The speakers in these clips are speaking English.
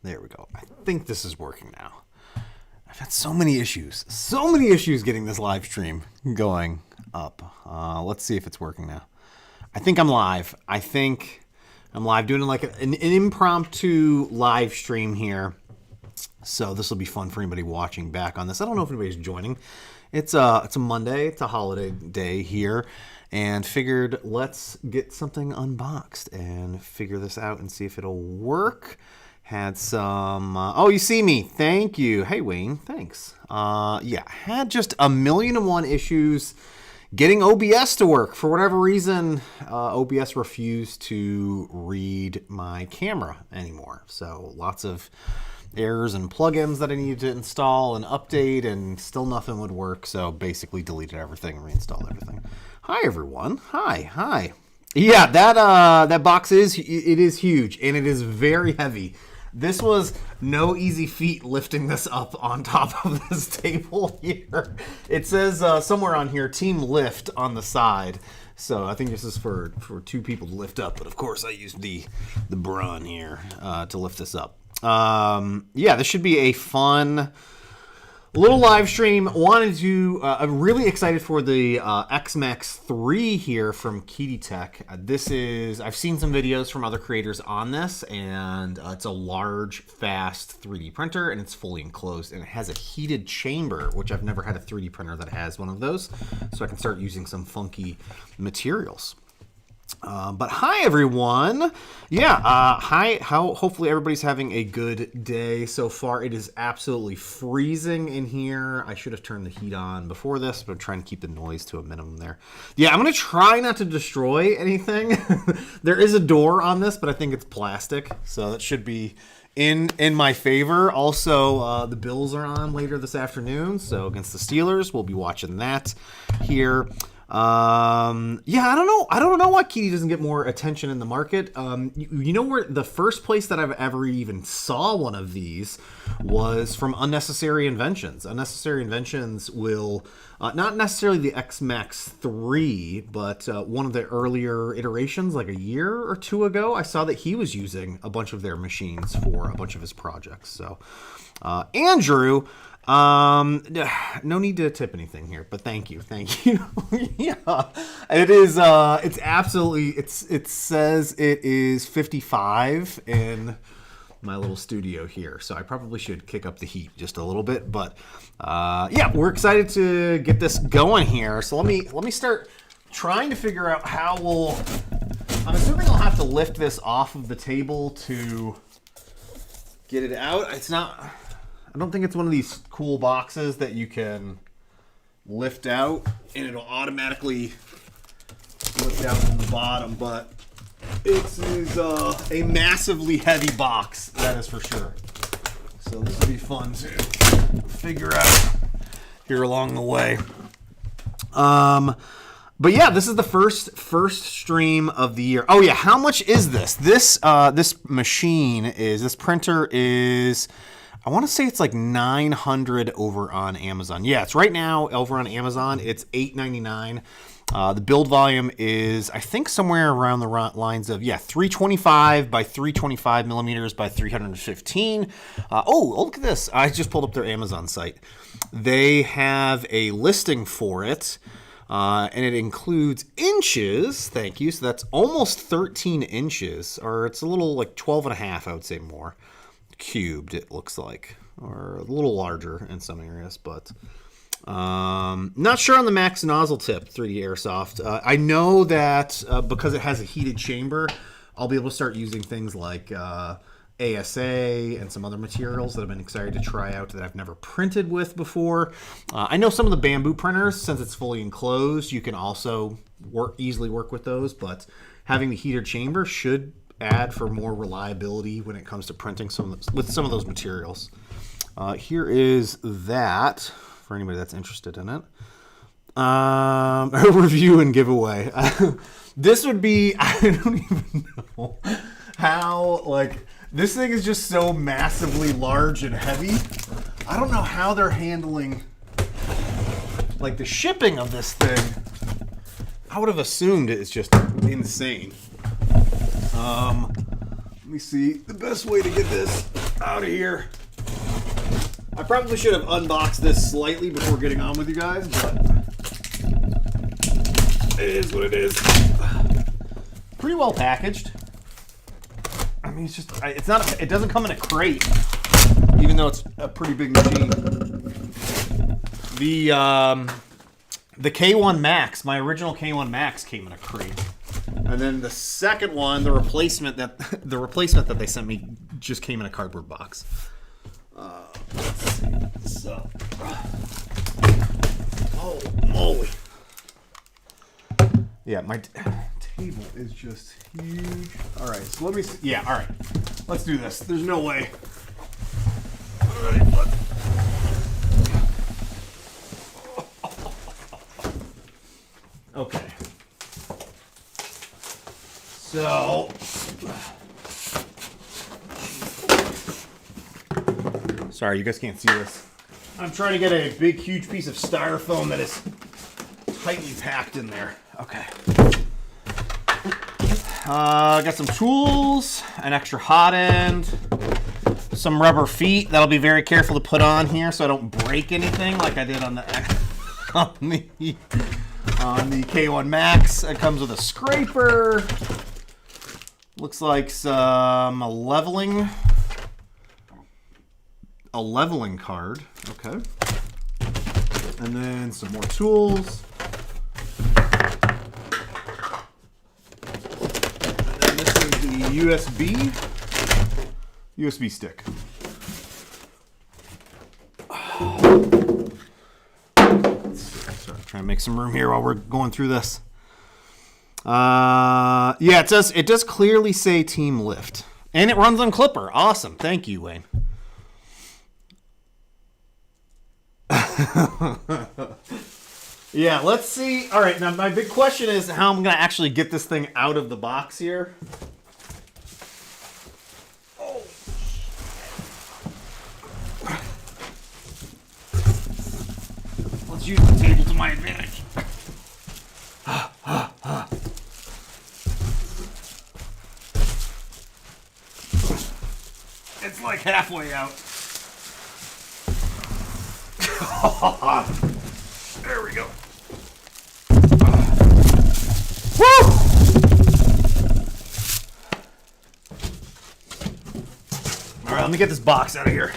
There we go. I think this is working now. I've had so many issues getting this live stream going up. Let's see if it's working now. I think I'm live. Doing like an impromptu live stream here. So this will be fun for anybody watching back on this. I don't know if anybody's joining. It's a Monday. It's a holiday day here. And figured let's get something unboxed and figure this out and see if it'll work. Had some, oh, you see me. Thank you. Hey, Wayne. Thanks. Yeah, had just 1,000,001 issues getting OBS to work. For whatever reason, OBS refused to read my camera anymore. So lots of errors and plugins that I needed to install and update, and still nothing would work. So basically deleted everything and reinstalled everything. Hi, everyone. Hi. Yeah, that box is huge, and it is very heavy. This was no easy feat lifting this up on top of this table here. It says somewhere on here, Team Lift on the side. So I think this is for 2 people to lift up. But of course, I used the brawn here to lift this up. Yeah, this should be a fun little live stream. I'm really excited for the X-Max 3 here from QidiTech. I've seen some videos from other creators on this, and it's a large, fast 3D printer, and it's fully enclosed, and it has a heated chamber, which I've never had a 3D printer that has one of those, so I can start using some funky materials. But hi, everyone. Yeah, hi. Hopefully everybody's having a good day so far. It is absolutely freezing in here. I should have turned the heat on before this, but I'm trying to keep the noise to a minimum there. Yeah, I'm going to try not to destroy anything. There is a door on this, but I think it's plastic, so that should be in my favor. Also, the Bills are on later this afternoon, so against the Steelers. We'll be watching that here. Yeah, I don't know why Kidi doesn't get more attention in the market. You know where the first place that I've ever even saw one of these was from Unnecessary Inventions. Unnecessary Inventions will, not necessarily the X-Max 3, but one of the earlier iterations, like a year or 2 ago, I saw that he was using a bunch of their machines for a bunch of his projects. So, Andrew, no need to tip anything here, but thank you. Yeah, it is, it says it is 55 in my little studio here, so I probably should kick up the heat just a little bit, but, yeah, we're excited to get this going here. So let me start trying to figure out how I'm assuming I'll have to lift this off of the table to get it out. I don't think it's one of these cool boxes that you can lift out and it'll automatically lift out from the bottom, but it is a massively heavy box, that is for sure. So this will be fun to figure out here along the way. But yeah, this is the first stream of the year. Oh yeah, how much is this? This printer is, I want to say it's like $900 over on Amazon. Yeah, it's right now over on Amazon. It's $899. The build volume is, I think, somewhere around the lines of, 325 by 325 millimeters by 315. Oh, look at this. I just pulled up their Amazon site. They have a listing for it, and it includes inches. Thank you. So that's almost 13 inches, or it's a little like 12 and a half, I would say more. Cubed, it looks like, or a little larger in some areas, but not sure on the max nozzle tip 3D Airsoft. I know that because it has a heated chamber, I'll be able to start using things like ASA and some other materials that I've been excited to try out that I've never printed with before. I know some of the bamboo printers, since it's fully enclosed, you can also easily work with those, but having the heated chamber should add for more reliability when it comes to printing with some of those materials. Here is that for anybody that's interested in it. A review and giveaway. This would be, I don't even know how, like, this thing is just so massively large and heavy. I don't know how they're handling, like, the shipping of this thing. I would have assumed it's just insane. Let me see the best way to get this out of here. I probably should have unboxed this slightly before getting on with you guys, but it is what it is. Pretty well packaged. I mean, it's just, it's not, it doesn't come in a crate, even though it's a pretty big machine. The K1 Max, my original K1 Max came in a crate. And then the second one, the replacement that they sent me just came in a cardboard box. Let's see. So, oh moly! Yeah, my table is just huge. All right, so let me. Yeah, all right. Let's do this. There's no way. All right, okay. So, sorry, you guys can't see this. I'm trying to get a big, huge piece of styrofoam that is tightly packed in there. Okay. Got some tools, an extra hot end, some rubber feet that I'll be very careful to put on here so I don't break anything like I did on the K1 Max. It comes with a scraper. Looks like some a leveling card. Okay. And then some more tools. And then this is the USB stick. Sorry, trying to make some room here while we're going through this. Yeah, it does clearly say Team Lift. And it runs on Clipper. Awesome. Thank you, Wayne. Yeah, let's see. All right, now my big question is how I'm going to actually get this thing out of the box here. Oh. Let's use the table to my advantage. It's like halfway out. There we go. Woo! All right, let me get this box out of here.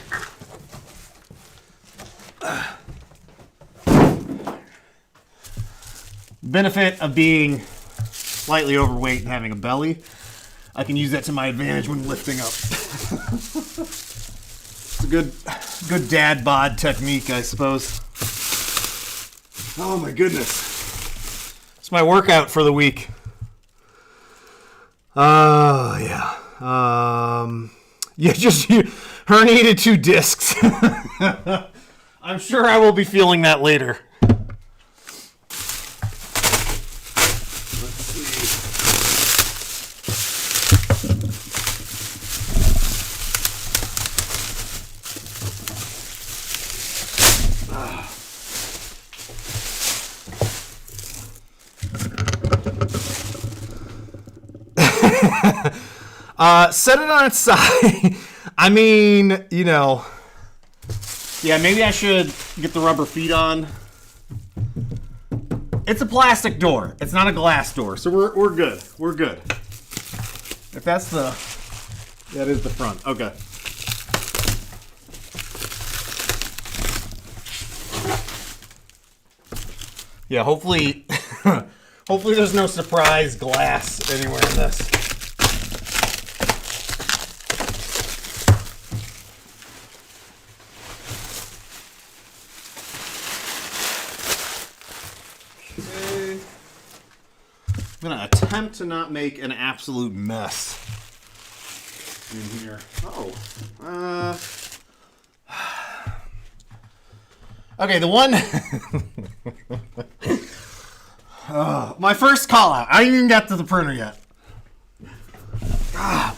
Benefit of being slightly overweight and having a belly, I can use that to my advantage when lifting up. It's a good dad bod technique, I suppose. Oh my goodness. It's my workout for the week. Yeah. Yeah, just herniated 2 discs. I'm sure I will be feeling that later. Set it on its side. I mean, you know. Yeah, maybe I should get the rubber feet on. It's a plastic door. It's not a glass door, so we're good. We're good. If that's that is the front. Okay. Yeah, hopefully there's no surprise glass anywhere in this. I'm going to attempt to not make an absolute mess in here. Okay, the one... my first call out. I didn't even get to the printer yet.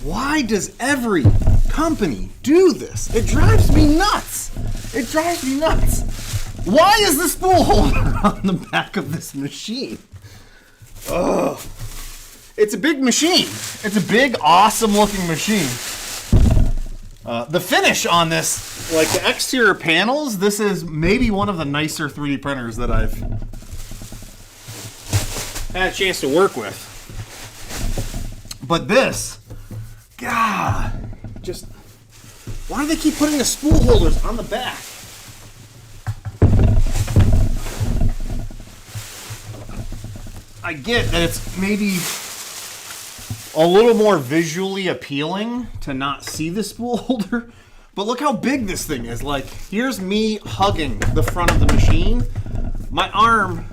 Why does every company do this? It drives me nuts. It drives me nuts. Why is the spool holder on the back of this machine? Ugh. It's a big machine. It's a big, awesome looking machine. The finish on this, like the exterior panels, this is maybe one of the nicer 3D printers that I've had a chance to work with. But this, God, just, why do they keep putting the spool holders on the back? I get that it's maybe a little more visually appealing to not see the spool holder, but look how big this thing is. Like, here's me hugging the front of the machine. My arm,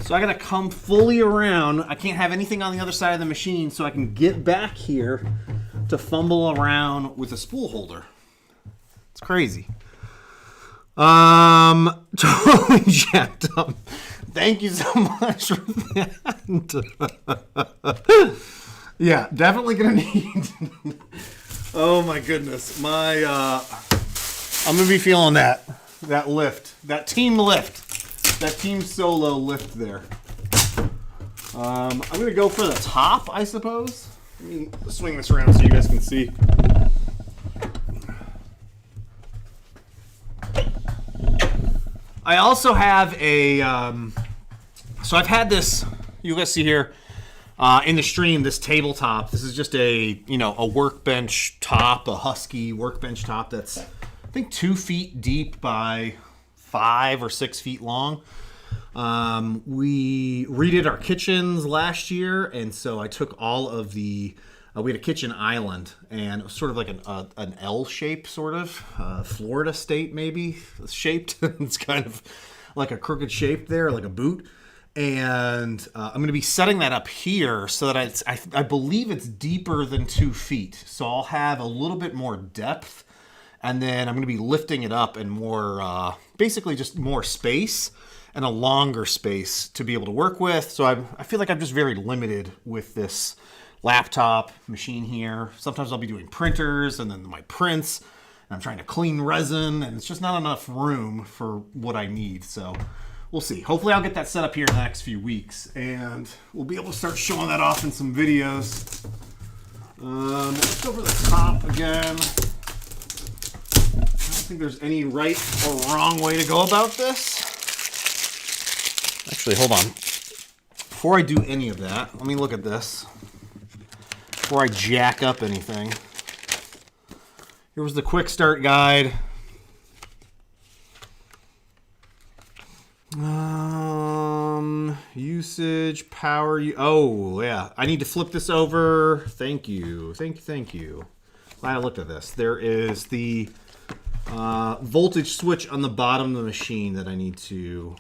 so I gotta come fully around. I can't have anything on the other side of the machine, so I can get back here to fumble around with a spool holder. It's crazy. Totally jacked up. Thank you so much for that. Yeah, definitely gonna need. Oh my goodness, I'm gonna be feeling that lift, that team solo lift there. I'm gonna go for the top, I suppose. Let me swing this around so you guys can see. I also have a, so I've had this, you guys see here in the stream, this tabletop. This is just a workbench top, a Husky workbench top that's, I think, 2 feet deep by 5 or 6 feet long. We redid our kitchens last year, and so I took all of the, we had a kitchen island, and it was sort of like an L shape, sort of, Florida state maybe, shaped. It's kind of like a crooked shape there, like a boot. And I'm going to be setting that up here so that I believe it's deeper than 2 feet. So I'll have a little bit more depth, and then I'm going to be lifting it up and more, basically just more space and a longer space to be able to work with. So I feel like I'm just very limited with this laptop machine here. Sometimes I'll be doing printers and then my prints, and I'm trying to clean resin, and it's just not enough room for what I need. So we'll see. Hopefully I'll get that set up here in the next few weeks, and we'll be able to start showing that off in some videos. Let's go over the top again. I don't think there's any right or wrong way to go about this. Actually, hold on. Before I do any of that, let me look at this. Before I jack up anything. Here was the quick start guide. Usage, power. Oh, yeah. I need to flip this over. Thank you. Thank you. Glad I looked at this. There is the voltage switch on the bottom of the machine that I need to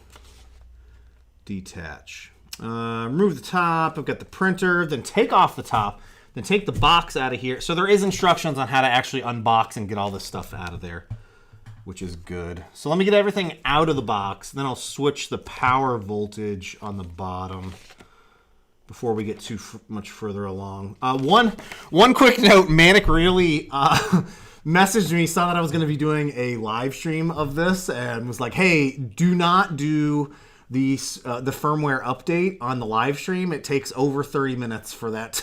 detach. Remove the top. I've got the printer. Then take off the top. Then take the box out of here. So there is instructions on how to actually unbox and get all this stuff out of there, which is good. So let me get everything out of the box. Then I'll switch the power voltage on the bottom before we get too much further along. One quick note, Manic really messaged me, saw that I was going to be doing a live stream of this, and was like, hey, do not do the firmware update on the live stream. It takes over 30 minutes for that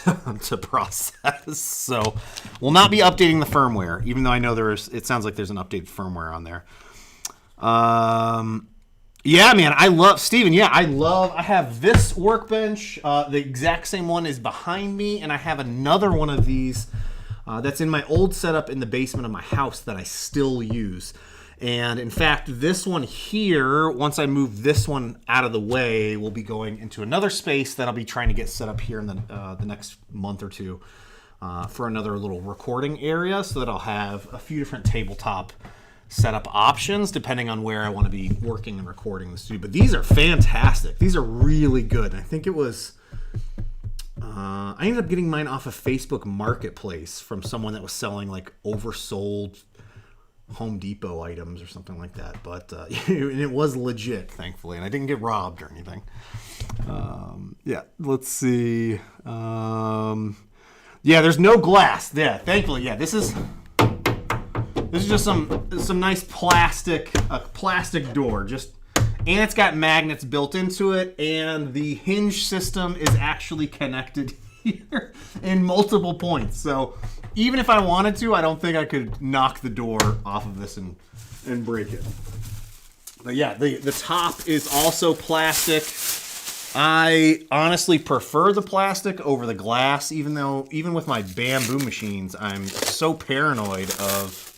to process. So we'll not be updating the firmware, even though I know it sounds like there's an updated firmware on there. Yeah, man, I love, Steven, yeah, I have this workbench. The exact same one is behind me, and I have another one of these that's in my old setup in the basement of my house that I still use. And in fact, this one here, once I move this one out of the way, will be going into another space that I'll be trying to get set up here in the next month or two for another little recording area, so that I'll have a few different tabletop setup options depending on where I want to be working and recording the studio. But these are fantastic. These are really good. I think it was, I ended up getting mine off of Facebook Marketplace from someone that was selling like oversold Home Depot items or something like that, but and it was legit, thankfully, and I didn't get robbed or anything. Yeah, let's see. Yeah, there's no glass. Yeah, thankfully, yeah. This is just some nice plastic door. And it's got magnets built into it, and the hinge system is actually connected here in multiple points. So even if I wanted to, I don't think I could knock the door off of this and break it. But yeah, the top is also plastic. I honestly prefer the plastic over the glass, even with my bamboo machines, I'm so paranoid of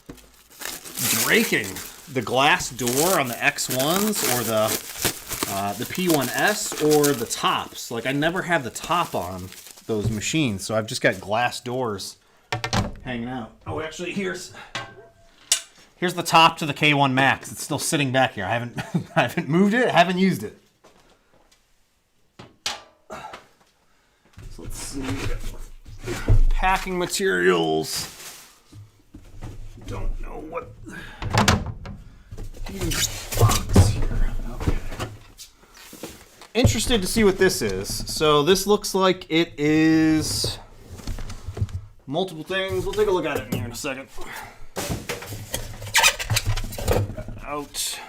breaking the glass door on the X1s or the P1S or the tops. Like, I never have the top on those machines, so I've just got glass doors hanging out. Oh, actually, here's the top to the K1 Max. It's still sitting back here. I haven't moved it. I haven't used it. So let's see. Packing materials. Don't know what. Box here. Okay. Interested to see what this is. So this looks like it is multiple things. We'll take a look at it in here in a second. Out.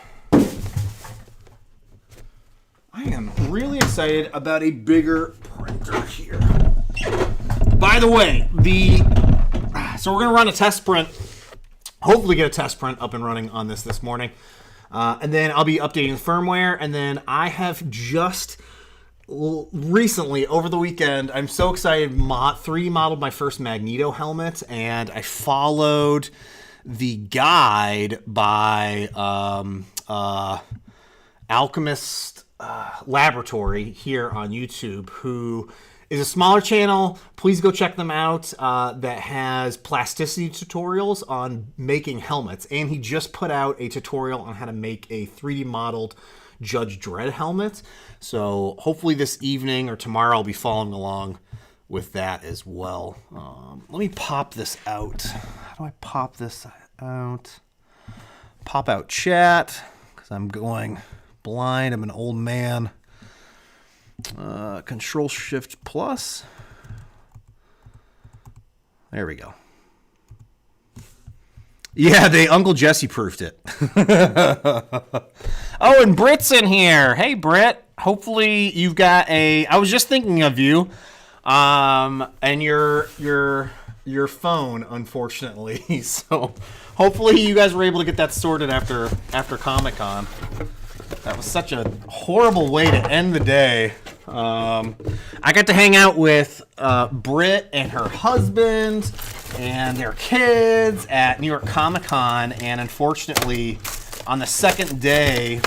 I am really excited about a bigger printer here. By the way, so we're gonna run a test print. Hopefully get a test print up and running on this morning. And then I'll be updating the firmware. And then I have just recently, over the weekend, I'm so excited, 3D modeled my first Magneto helmet. And I followed the guide by Alchemist Laboratory here on YouTube, who is a smaller channel. Please go check them out. That has plasticity tutorials on making helmets. And he just put out a tutorial on how to make a 3D modeled Judge Dredd helmet. So hopefully this evening or tomorrow I'll be following along with that as well. Let me pop this out. How do I pop this out? Pop out chat, because I'm going blind. I'm an old man. Control Shift Plus. There we go. Yeah, Uncle Jessy proofed it. Oh, and Britt's in here. Hey, Britt. Hopefully you've got I was just thinking of you. And your phone, unfortunately. So hopefully you guys were able to get that sorted after Comic-Con. That was such a horrible way to end the day. I got to hang out with Britt and her husband and their kids at New York Comic Con, and unfortunately, on the second day,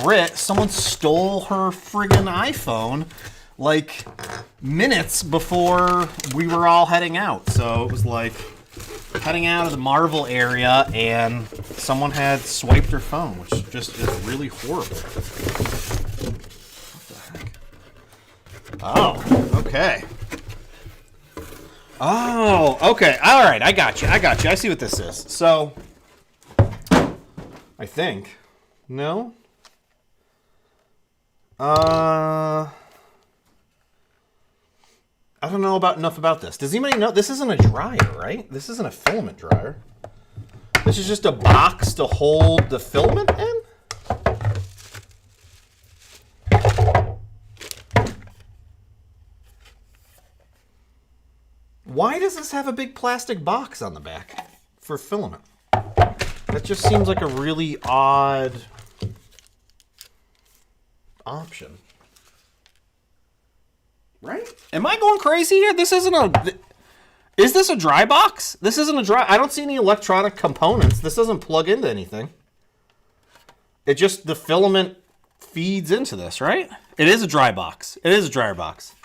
Britt, someone stole her friggin' iPhone like minutes before we were all heading out. So it was like heading out of the Marvel area, and someone had swiped her phone, which just is really horrible. Oh, okay. Oh, okay. All right, I got you. I see what this is. So, I think. No? I don't know enough about this. Does anybody know? This isn't a dryer, right? This isn't a filament dryer. This is just a box to hold the filament in? Why does this have a big plastic box on the back for filament? That just seems like a really odd option. Right? Am I going crazy here? This isn't Is this a dry box? This isn't a dry... I don't see any electronic components. This doesn't plug into anything. It just... The filament feeds into this, right? It is a dry box. It is a dryer box.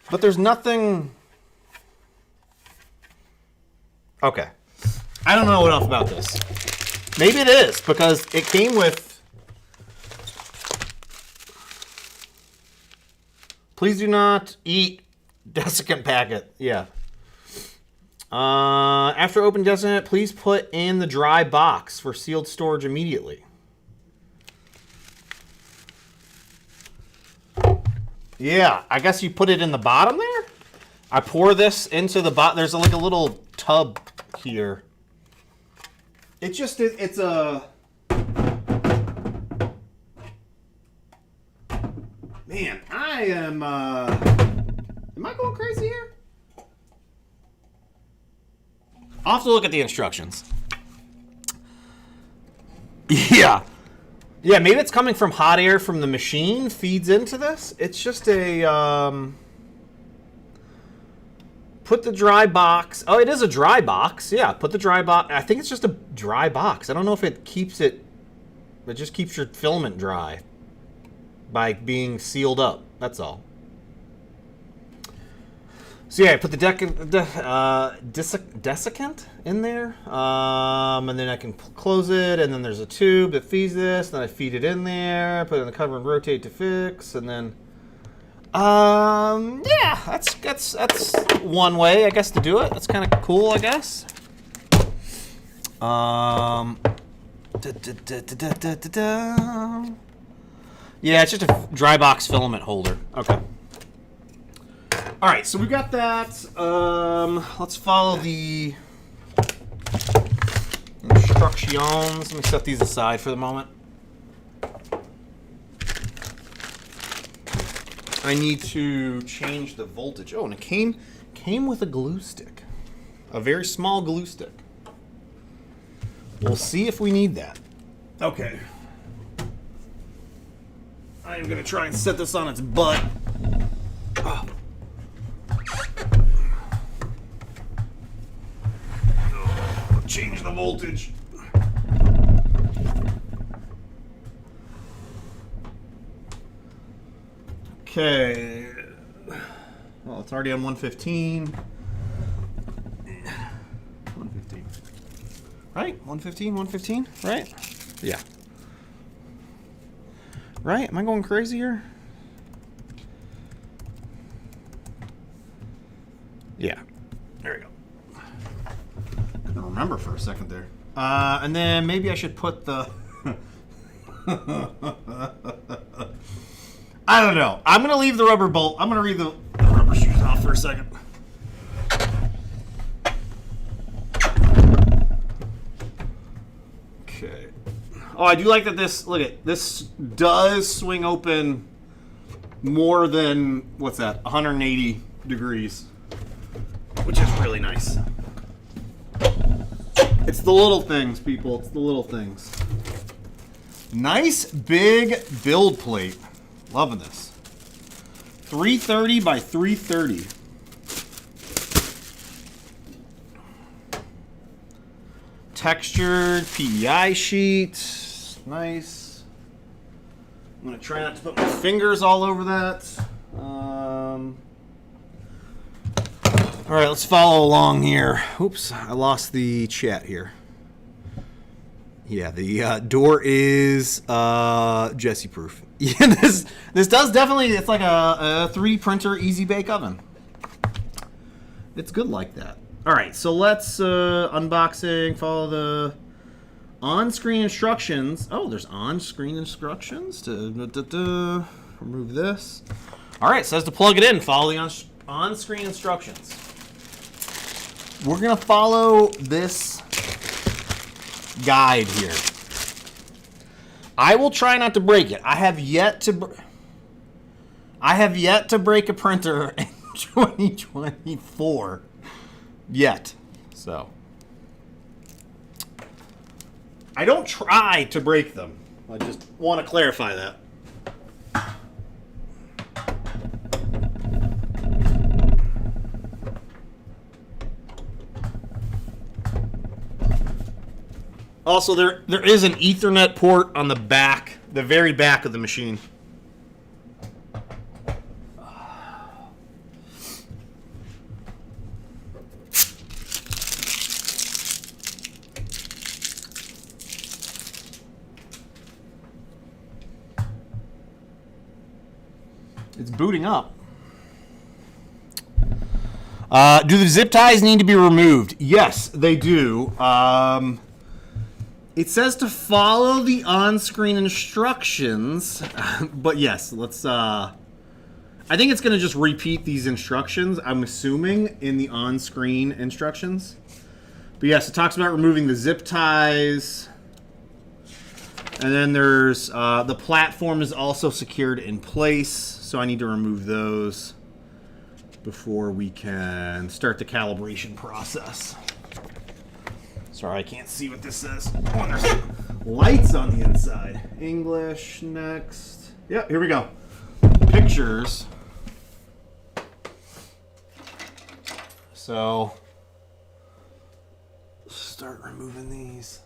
But there's nothing... Okay. I don't know enough about this. Maybe it is, because it came with... Please do not eat desiccant packet. Yeah. After open desiccant, please put in the dry box for sealed storage immediately. Yeah, I guess you put it in the bottom there? I pour this into the bottom. There's like a little tub here. It's a... Man, I am I going crazy here? I'll have to look at the instructions. Yeah. Yeah, maybe it's coming from hot air from the machine, feeds into this. It's just a, put the dry box. Oh, it is a dry box. Yeah, put the dry box. I think it's just a dry box. I don't know if it keeps it just keeps your filament dry by being sealed up. That's all. So yeah, I put the desiccant in there, and then I can close it, and then there's a tube that feeds this, then I feed it in there, put it in the cover and rotate to fix, and then, yeah, that's one way, I guess, to do it. That's kind of cool, I guess. Yeah, it's just a dry box filament holder. Okay. All right, so we got that. Let's follow the instructions. Let me set these aside for the moment. I need to change the voltage. Oh, and it came with a glue stick, a very small glue stick. We'll see if we need that. Okay. I'm gonna try and set this on its butt. Oh. Change the voltage. Okay. Well, it's already on 115. 115. Right? 115, 115? Right? Yeah. Right? Am I going crazy here? Yeah. There we go. Couldn't remember for a second there. And then maybe I should put the... I don't know. I'm going to leave the rubber bolt. I'm going to leave the rubber shoes off for a second. Okay. Oh, I do like that this... Look at this does swing open more than... What's that? 180 degrees. Which is really nice. It's the little things, people. It's the little things. Nice big build plate. Loving this. 330 by 330. Textured PEI sheet. Nice. I'm going to try not to put my fingers all over that. All right, let's follow along here. Oops, I lost the chat here. Yeah, the door is Jessy proof. Yeah, this does definitely, it's like a 3 printer easy bake oven. It's good like that. All right, so let's unboxing, follow the on-screen instructions. Oh, there's on-screen instructions to remove this. All right, it says to plug it in, follow the on-screen instructions. We're gonna follow this guide here. I will try not to break it. I have yet to break a printer in 2024 yet. So I don't try to break them. I just want to clarify that. Also, there is an Ethernet port on the back, the very back of the machine. It's booting up. Do the zip ties need to be removed? Yes, they do. It says to follow the on-screen instructions, but yes, let's, I think it's going to just repeat these instructions, I'm assuming, in the on-screen instructions. But yes, it talks about removing the zip ties, and then there's, the platform is also secured in place, so I need to remove those before we can start the calibration process. Sorry, I can't see what this says. Oh, there's lights on the inside. English, next. Yeah, here we go. Pictures. So, start removing these.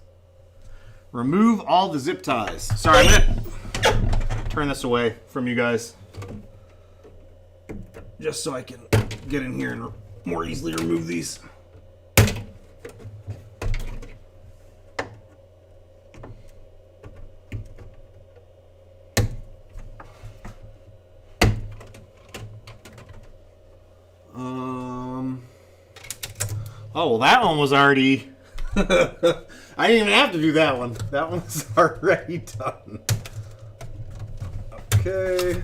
Remove all the zip ties. Sorry, I'm gonna turn this away from you guys. Just so I can get in here and more easily remove these. Oh, well, that one was already... I didn't even have to do that one. That one's already done. Okay.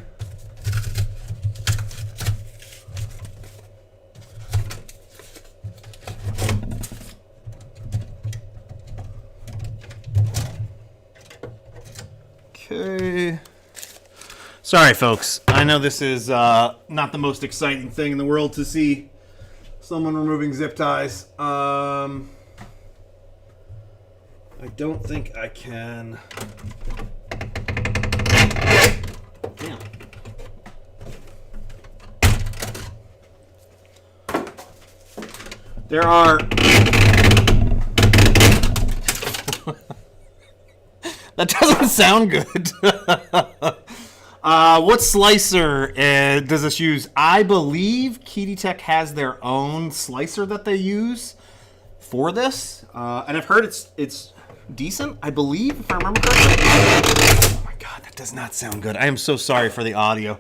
Okay. Sorry, folks. I know this is not the most exciting thing in the world to see someone removing zip ties. I don't think I can. Damn. There are. That doesn't sound good. What slicer does this use? I believe QidiTech has their own slicer that they use for this, and I've heard it's decent. I believe, if I remember correctly. Oh my god, that does not sound good. I am so sorry for the audio.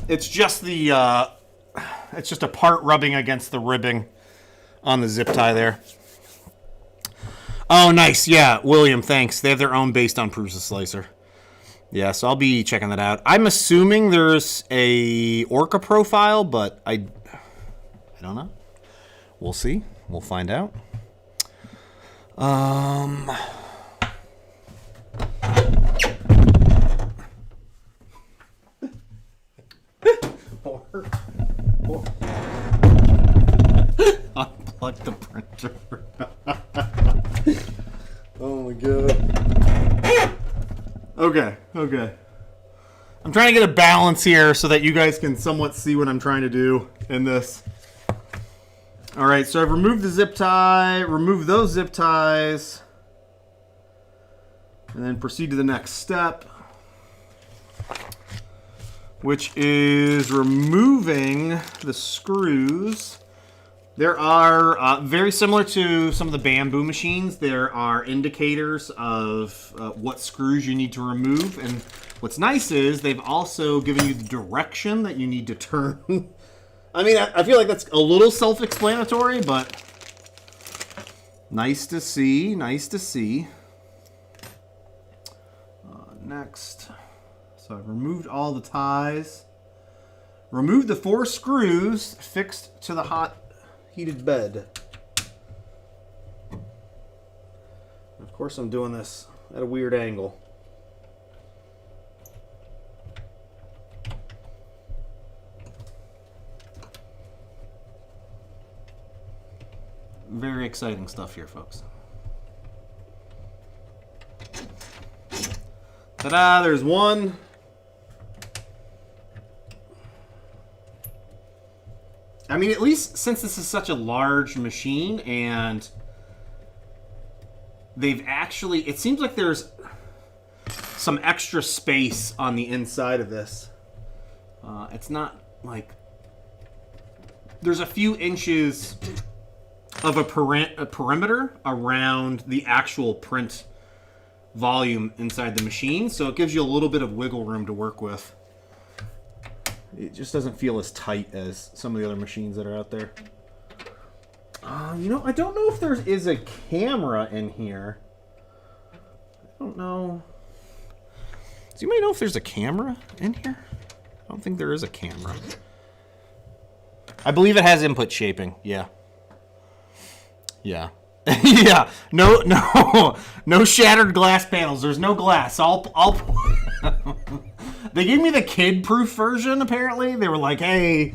It's just the it's just a part rubbing against the ribbing on the zip tie there. Oh, nice. Yeah, William, thanks. They have their own based on Prusa slicer. Yeah, so I'll be checking that out. I'm assuming there's a Orca profile, but I don't know. We'll see. We'll find out. Unplug the printer. Oh my god. Okay. I'm trying to get a balance here so that you guys can somewhat see what I'm trying to do in this. Alright, so I've removed the zip tie, removed those zip ties, and then proceed to the next step, which is removing the screws. There are, very similar to some of the bamboo machines, there are indicators of what screws you need to remove. And what's nice is they've also given you the direction that you need to turn. I mean, I feel like that's a little self-explanatory, but nice to see, nice to see. Next. So I've removed all the ties. Removed the 4 screws fixed to the hot heated bed. Of course, I'm doing this at a weird angle. Very exciting stuff here, folks. Ta-da! There's one. I mean, at least since this is such a large machine and they've actually, it seems like there's some extra space on the inside of this. It's not like, there's a few inches of a perimeter around the actual print volume inside the machine, so it gives you a little bit of wiggle room to work with. It just doesn't feel as tight as some of the other machines that are out there. You know, I don't know if there is a camera in here. I don't know. Does anybody know if there's a camera in here? I don't think there is a camera. I believe it has input shaping. Yeah. Yeah. Yeah. No shattered glass panels. There's no glass. They gave me the kid-proof version, apparently. They were like, hey,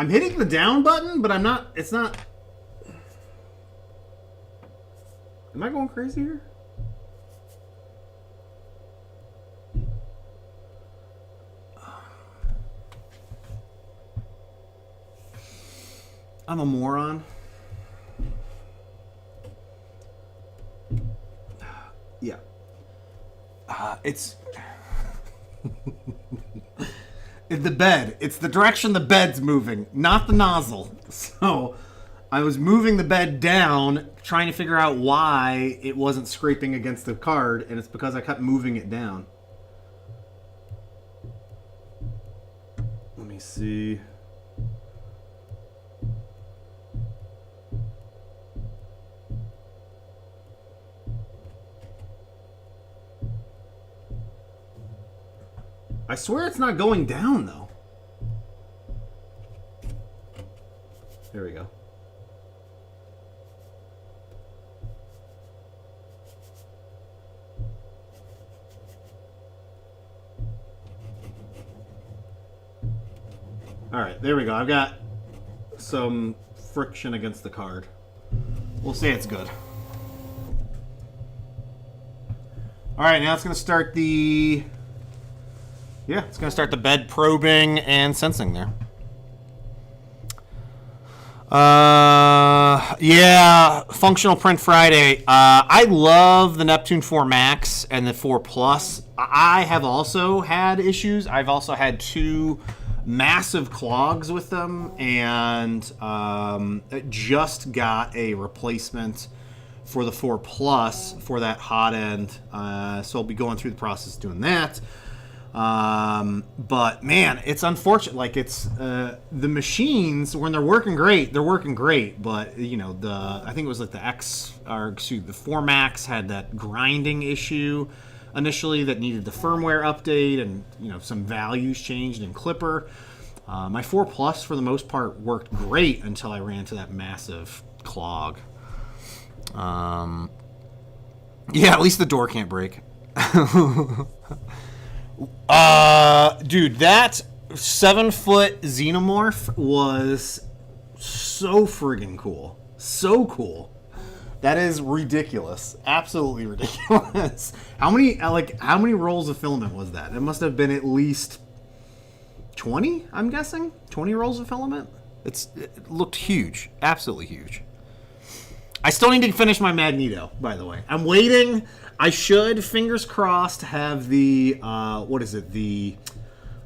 I'm hitting the down button, but I'm not. It's not. Am I going crazy here? I'm a moron. Yeah. It's the bed. It's the direction the bed's moving, not the nozzle. So I was moving the bed down, trying to figure out why it wasn't scraping against the card, and it's because I kept moving it down. Let me see. I swear it's not going down, though. There we go. All right, there we go. I've got some friction against the card. We'll say it's good. All right, now it's going to start the... Yeah, it's going to start the bed probing and sensing there. Yeah, Functional Print Friday. I love the Neptune 4 Max and the 4 Plus. I have also had issues. I've also had 2 massive clogs with them, and just got a replacement for the 4 Plus for that hot end. So I'll be going through the process doing that. But man, it's unfortunate. Like it's the machines, when they're working great, but you know, I think it was like the 4 Max had that grinding issue initially that needed the firmware update, and you know, some values changed in Clipper. My 4 Plus for the most part worked great until I ran into that massive clog. Yeah, at least the door can't break. Dude, that 7-foot xenomorph was so friggin' cool. So cool. That is ridiculous. Absolutely ridiculous. How many rolls of filament was that? It must have been at least 20, I'm guessing. 20 rolls of filament? It looked huge. Absolutely huge. I still need to finish my Magneto, by the way. I'm waiting. I should, fingers crossed, have the, what is it? The,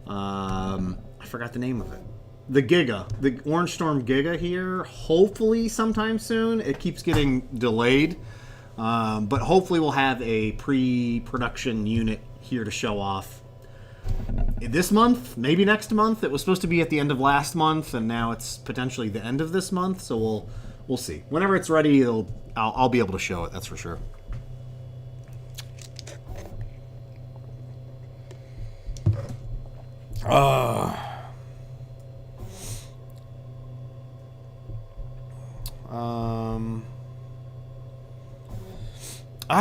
I forgot the name of it. The Giga. The Orange Storm Giga here. Hopefully sometime soon. It keeps getting delayed. But hopefully we'll have a pre-production unit here to show off this month, maybe next month. It was supposed to be at the end of last month, and now it's potentially the end of this month. So we'll see. Whenever it's ready, I'll be able to show it. That's for sure. I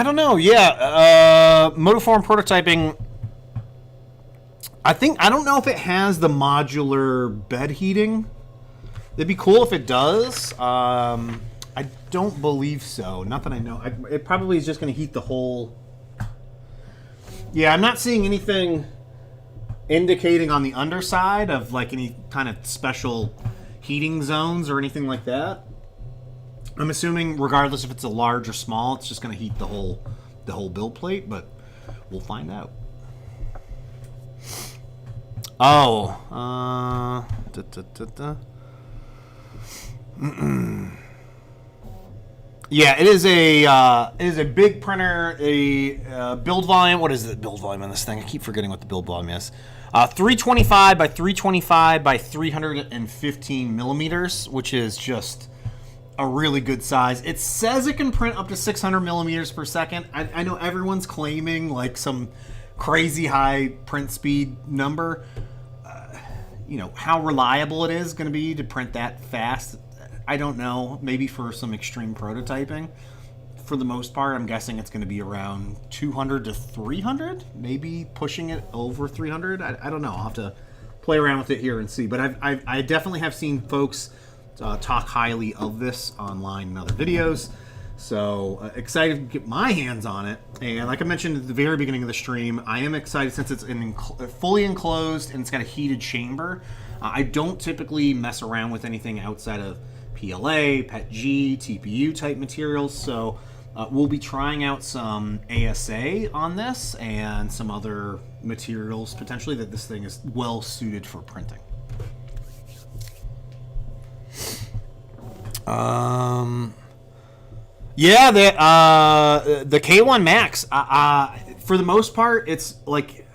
don't know. Yeah, Motoform prototyping. I don't know if it has the modular bed heating. It'd be cool if it does. I don't believe so. Not that I know. It probably is just going to heat the whole. Yeah, I'm not seeing anything indicating on the underside of like any kind of special heating zones or anything like that. I'm assuming regardless if it's a large or small, it's just going to heat the whole build plate, but we'll find out. Oh, yeah, it is a big printer. A build volume. What is the build volume on this thing? I keep forgetting what the build volume is. 325 by 325 by 315 millimeters, which is just a really good size. It says it can print up to 600 millimeters per second. I know everyone's claiming like some crazy high print speed number. You know, how reliable it is going to be to print that fast, I don't know. Maybe for some extreme prototyping. For the most part, I'm guessing it's going to be around 200 to 300, maybe pushing it over 300. I don't know. I'll have to play around with it here and see. But I definitely have seen folks talk highly of this online in other videos. So excited to get my hands on it. And like I mentioned at the very beginning of the stream, I am excited since it's fully enclosed and it's got a heated chamber. I don't typically mess around with anything outside of PLA, PETG, TPU type materials. So we'll be trying out some ASA on this and some other materials potentially that this thing is well suited for printing. Yeah, the K1 Max. For the most part, it's like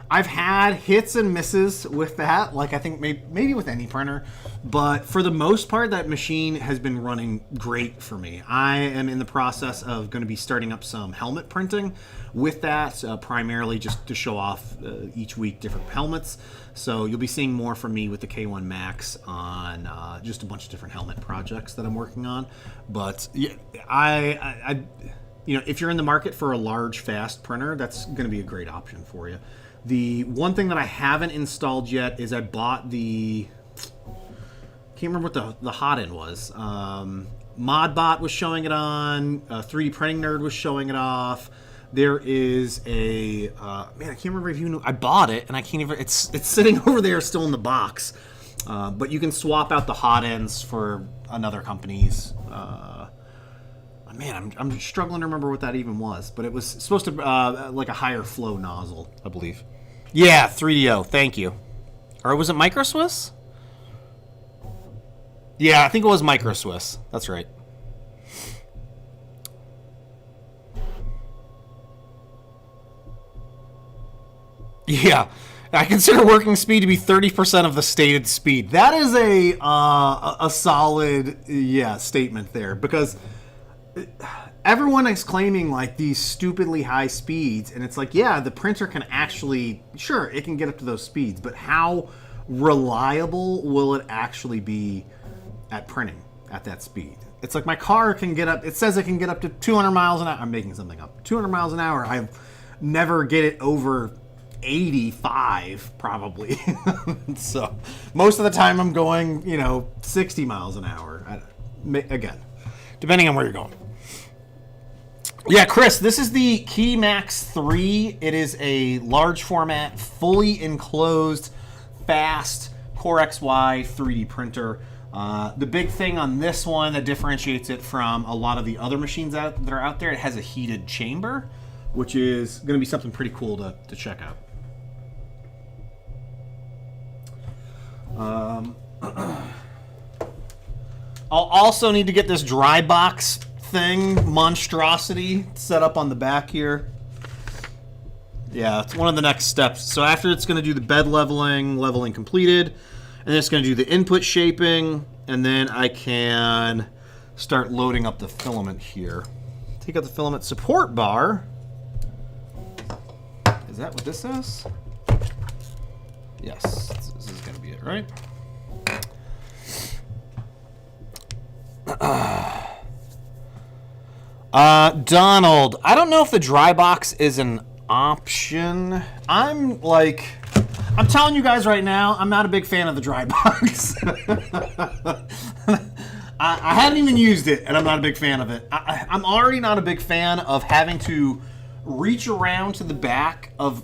I've had hits and misses with that. Like I think maybe with any printer, but for the most part, that machine has been running great for me. I am in the process of going to be starting up some helmet printing with that, primarily just to show off each week different helmets. So you'll be seeing more from me with the K1 Max on just a bunch of different helmet projects that I'm working on. But yeah, I you know, if you're in the market for a large, fast printer, that's going to be a great option for you. The one thing that I haven't installed yet is I bought the, can't remember what the hot end was. Modbot was showing it on. 3D Printing Nerd was showing it off. There is a man, I can't remember if you knew. I bought it and I can't even. It's sitting over there still in the box. But you can swap out the hot ends for another company's. Man, I'm struggling to remember what that even was. But it was supposed to like a higher flow nozzle, I believe. Yeah, 3DO. Thank you. Or was it Micro Swiss? Yeah, I think it was Micro Swiss. That's right. Yeah, I consider working speed to be 30% of the stated speed. That is a solid statement there, because everyone is claiming like these stupidly high speeds, and it's like, yeah, the printer can actually, sure, it can get up to those speeds, but how reliable will it actually be at printing at that speed? It's like my car can get up, it says it can get up to 200 miles an hour. I'm making something up. 200 miles an hour. I never get it over 85 probably. So most of the time I'm going, 60 miles an hour. Again, depending on where you're going. Yeah, Chris, this is the QidiTech Max 3. It is a large format, fully enclosed, fast Core XY 3D printer. The big thing on this one that differentiates it from a lot of the other machines that are out there, it has a heated chamber, which is going to be something pretty cool to check out. I'll also need to get this dry box thing monstrosity set up on the back here. Yeah, it's one of the next steps. So after it's going to do the bed leveling completed, and then it's going to do the input shaping, and then I can start loading up the filament here. Take out the filament support bar. Is that what this is? Yes, this is going to be it, right? Donald, I don't know if the dry box is an option. I'm telling you guys right now, I'm not a big fan of the dry box. I haven't even used it, and I'm not a big fan of it. I'm already not a big fan of having to reach around to the back of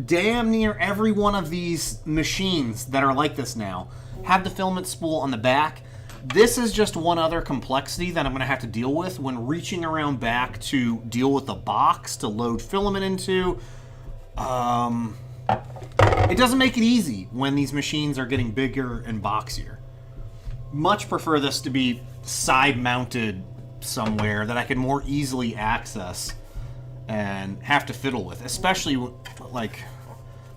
damn near every one of these machines that are like this now. Have the filament spool on the back. This is just one other complexity that I'm going to have to deal with when reaching around back to deal with the box to load filament into. It doesn't make it easy when these machines are getting bigger and boxier. Much prefer this to be side mounted somewhere that I can more easily access and have to fiddle with, especially like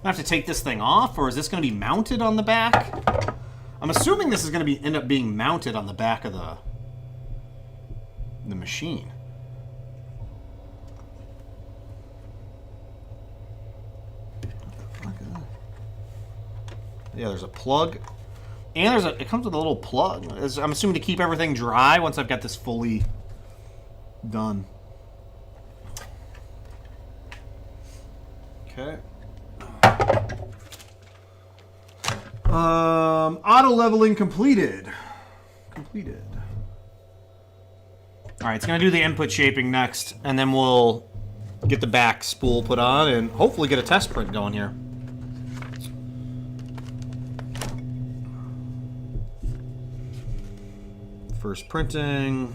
I have to take this thing off, or is this going to be mounted on the back? I'm assuming this is going to end up being mounted on the back of the machine. Yeah, there's a plug, and it comes with a little plug. I'm assuming to keep everything dry once I've got this fully done. Okay. Auto leveling completed. Completed. All right, it's going to do the input shaping next, and then we'll get the back spool put on and hopefully get a test print going here. First printing.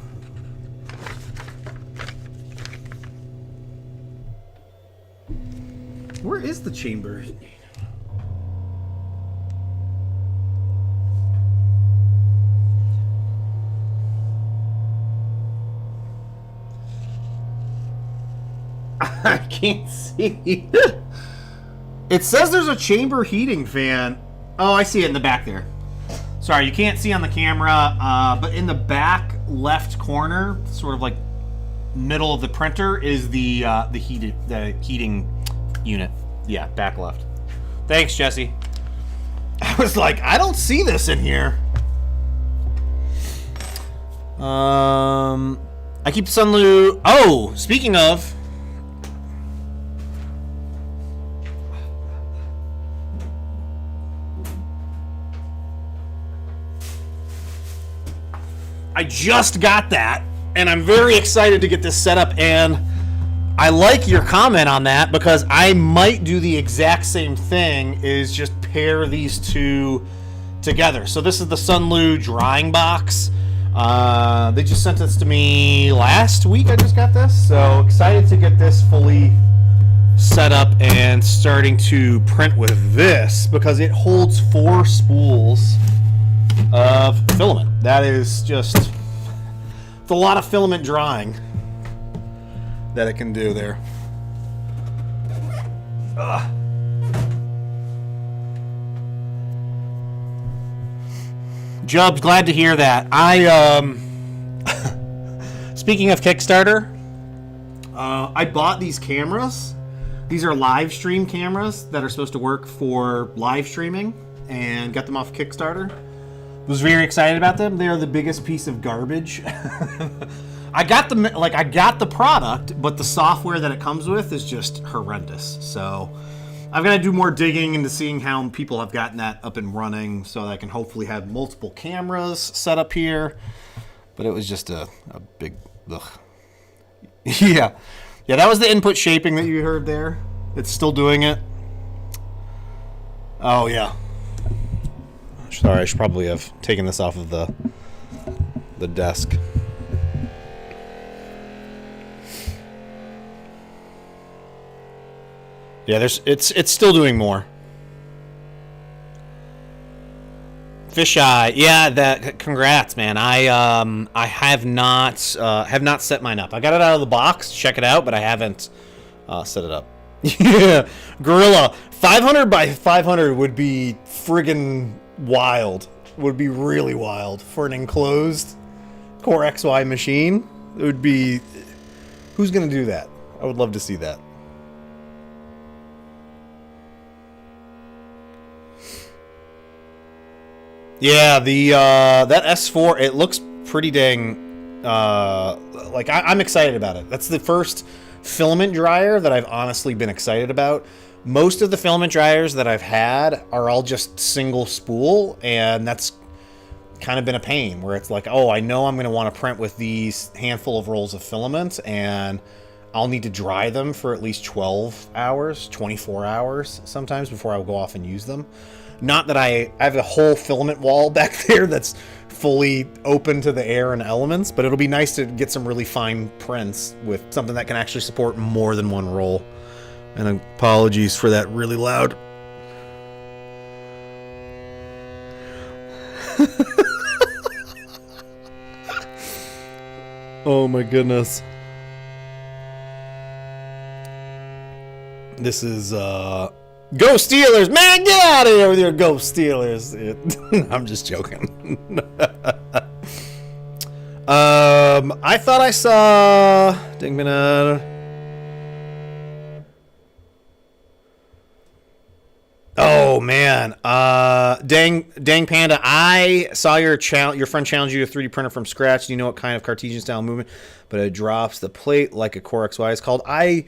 Where is the chamber? I can't see. It says there's a chamber heating fan. Oh, I see it in the back there. Sorry, you can't see on the camera, but in the back left corner, sort of like middle of the printer, is the heating unit. Yeah, back left. Thanks, Jesse. I was like, I don't see this in here. I keep Sunlu. Oh, speaking of. I just got that, and I'm very excited to get this set up, and I like your comment on that because I might do the exact same thing, is just pair these two together. So this is the Sunlu drying box. They just sent this to me last week. I just got this, so excited to get this fully set up and starting to print with this because it holds 4 spools of filament. That is just, it's a lot of filament drying that it can do there. Ugh. Jubs, glad to hear that. Speaking of Kickstarter, I bought these cameras. These are live stream cameras that are supposed to work for live streaming, and got them off Kickstarter. Was very excited about them. They are the biggest piece of garbage. I got the product, but the software that it comes with is just horrendous. So I've got to do more digging into seeing how people have gotten that up and running so that I can hopefully have multiple cameras set up here. But it was just a big ugh. Yeah, that was the input shaping that you heard there. It's still doing it. Oh yeah. Sorry, I should probably have taken this off of the desk. Yeah, it's still doing more. Fisheye, yeah, that. Congrats, man. I have not set mine up. I got it out of the box, check it out, but I haven't set it up. Yeah, Gorilla, 500 by 500 would be friggin' wild. Would be really wild for an enclosed Core XY machine. It would be. Who's gonna do that? I would love to see that. Yeah, the that S4, it looks pretty dang like I'm excited about it. That's the first filament dryer that I've honestly been excited about. Most of the filament dryers that I've had are all just single spool, and that's kind of been a pain where it's like, oh, I know I'm going to want to print with these handful of rolls of filament, and I'll need to dry them for at least 12 hours, 24 hours sometimes before I will go off and use them. Not that I have a whole filament wall back there that's fully open to the air and elements, but it'll be nice to get some really fine prints with something that can actually support more than one roll. And apologies for that really loud. Oh my goodness. This is Go Steelers! Man, get out of here with your Go Steelers! I'm just joking. I thought I saw Dingman. Oh man, dang Panda! I saw your friend challenge you to 3D printer from scratch. Do you know what kind of Cartesian style movement? But it drops the plate like a Core XY is called. I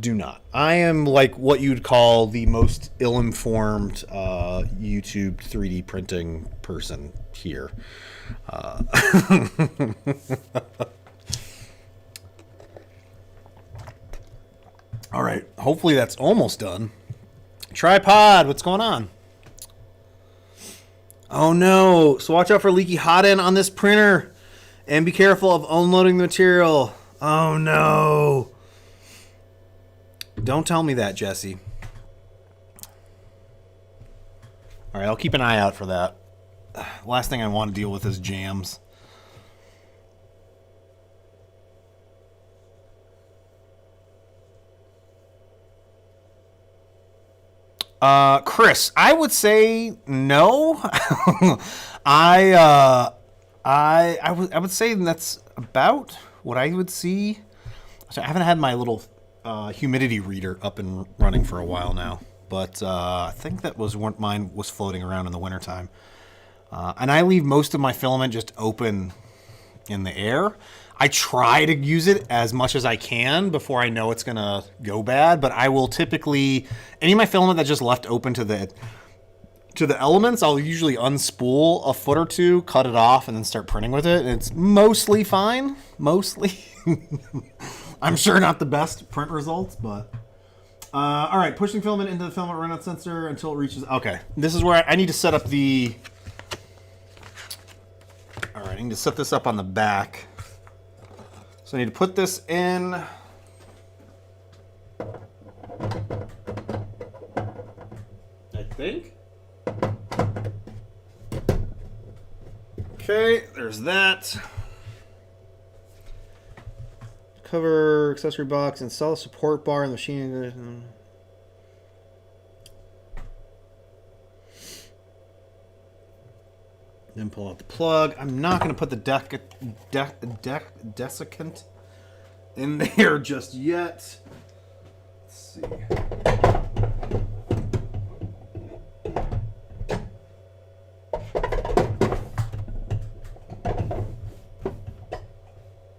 do not. I am like what you'd call the most ill-informed YouTube 3D printing person here. All right, hopefully that's almost done. Tripod, what's going on? Oh no, so watch out for leaky hot end on this printer and be careful of unloading the material. Oh no. Don't tell me that, Jessy. All right, I'll keep an eye out for that. Last thing I want to deal with is jams. Chris, I would say no. I would say that's about what I would see. So I haven't had my little humidity reader up and running for a while now, but I think that was when mine was floating around in the wintertime. And I leave most of my filament just open in the air. I try to use it as much as I can before I know it's gonna go bad, but I will typically, any of my filament that's just left open to the elements, I'll usually unspool a foot or two, cut it off, and then start printing with it. And it's mostly fine. Mostly. I'm sure not the best print results, but... all right, pushing filament into the filament runout sensor until it reaches... Okay, this is where I need to set up the... All right, I need to set this up on the back. So I need to put this in... I think. Okay, there's that. Cover accessory box, install a support bar in the machine. Then pull out the plug. I'm not going to put the desiccant in there just yet. Let's see.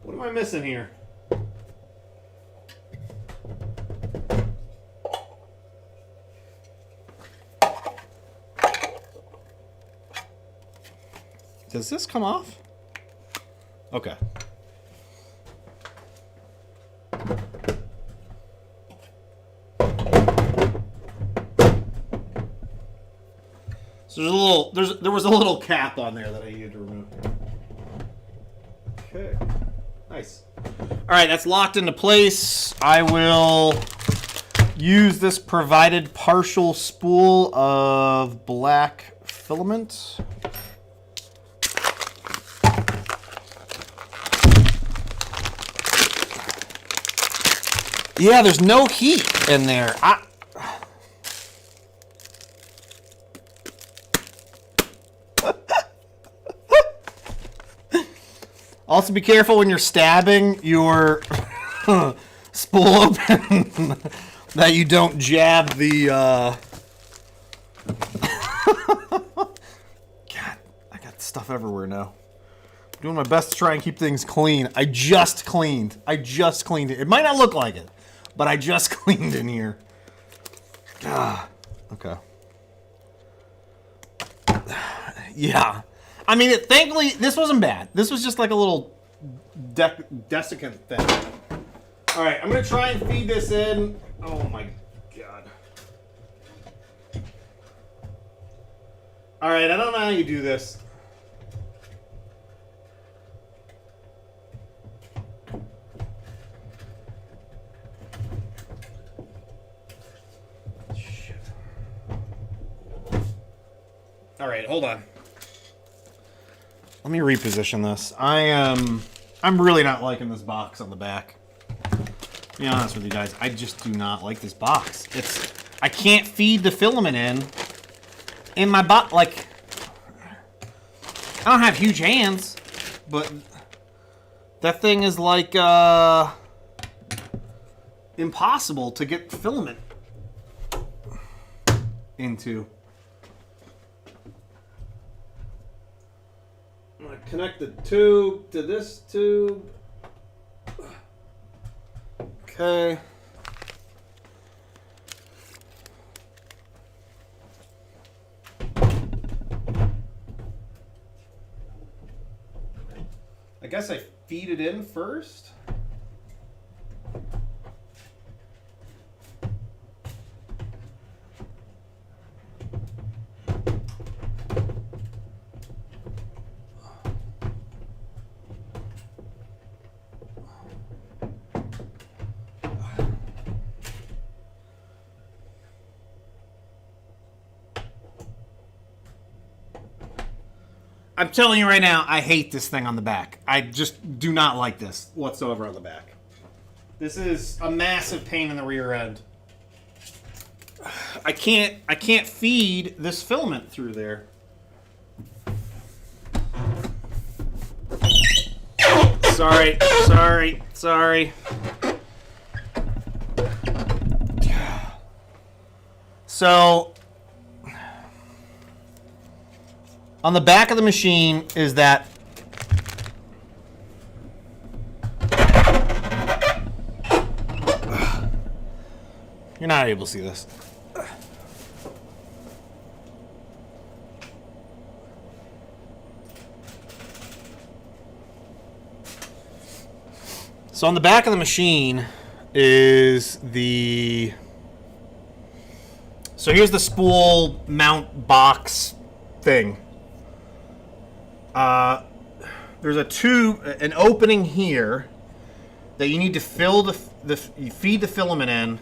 What am I missing here? Does this come off? Okay. So there was a little cap on there that I needed to remove. Okay. Nice. All right, that's locked into place. I will use this provided partial spool of black filament. Yeah, there's no heat in there. Also, be careful when you're stabbing your spool open that you don't jab the... God, I got stuff everywhere now. I'm doing my best to try and keep things clean. I just cleaned it. It might not look like it, but I just cleaned in here. Okay. Yeah. I mean, thankfully, this wasn't bad. This was just like a little desiccant thing. All right, I'm going to try and feed this in. Oh, my God. All right, I don't know how you do this. Shit. All right, hold on. Let me reposition this. I'm really not liking this box on the back. To be honest with you guys, I just do not like this box. I can't feed the filament in my box. Like, I don't have huge hands, but that thing is like impossible to get filament into. I'm going to connect the tube to this tube. Okay. guess I feed it in first. I'm telling you right now, I hate this thing on the back. I just do not like this whatsoever on the back. This is a massive pain in the rear end. I can't feed this filament through there. Sorry. So on the back of the machine is that you're not able to see this. So on the back of the machine is the... So here's the spool mount box thing. There's an opening here that you need to fill you feed the filament in.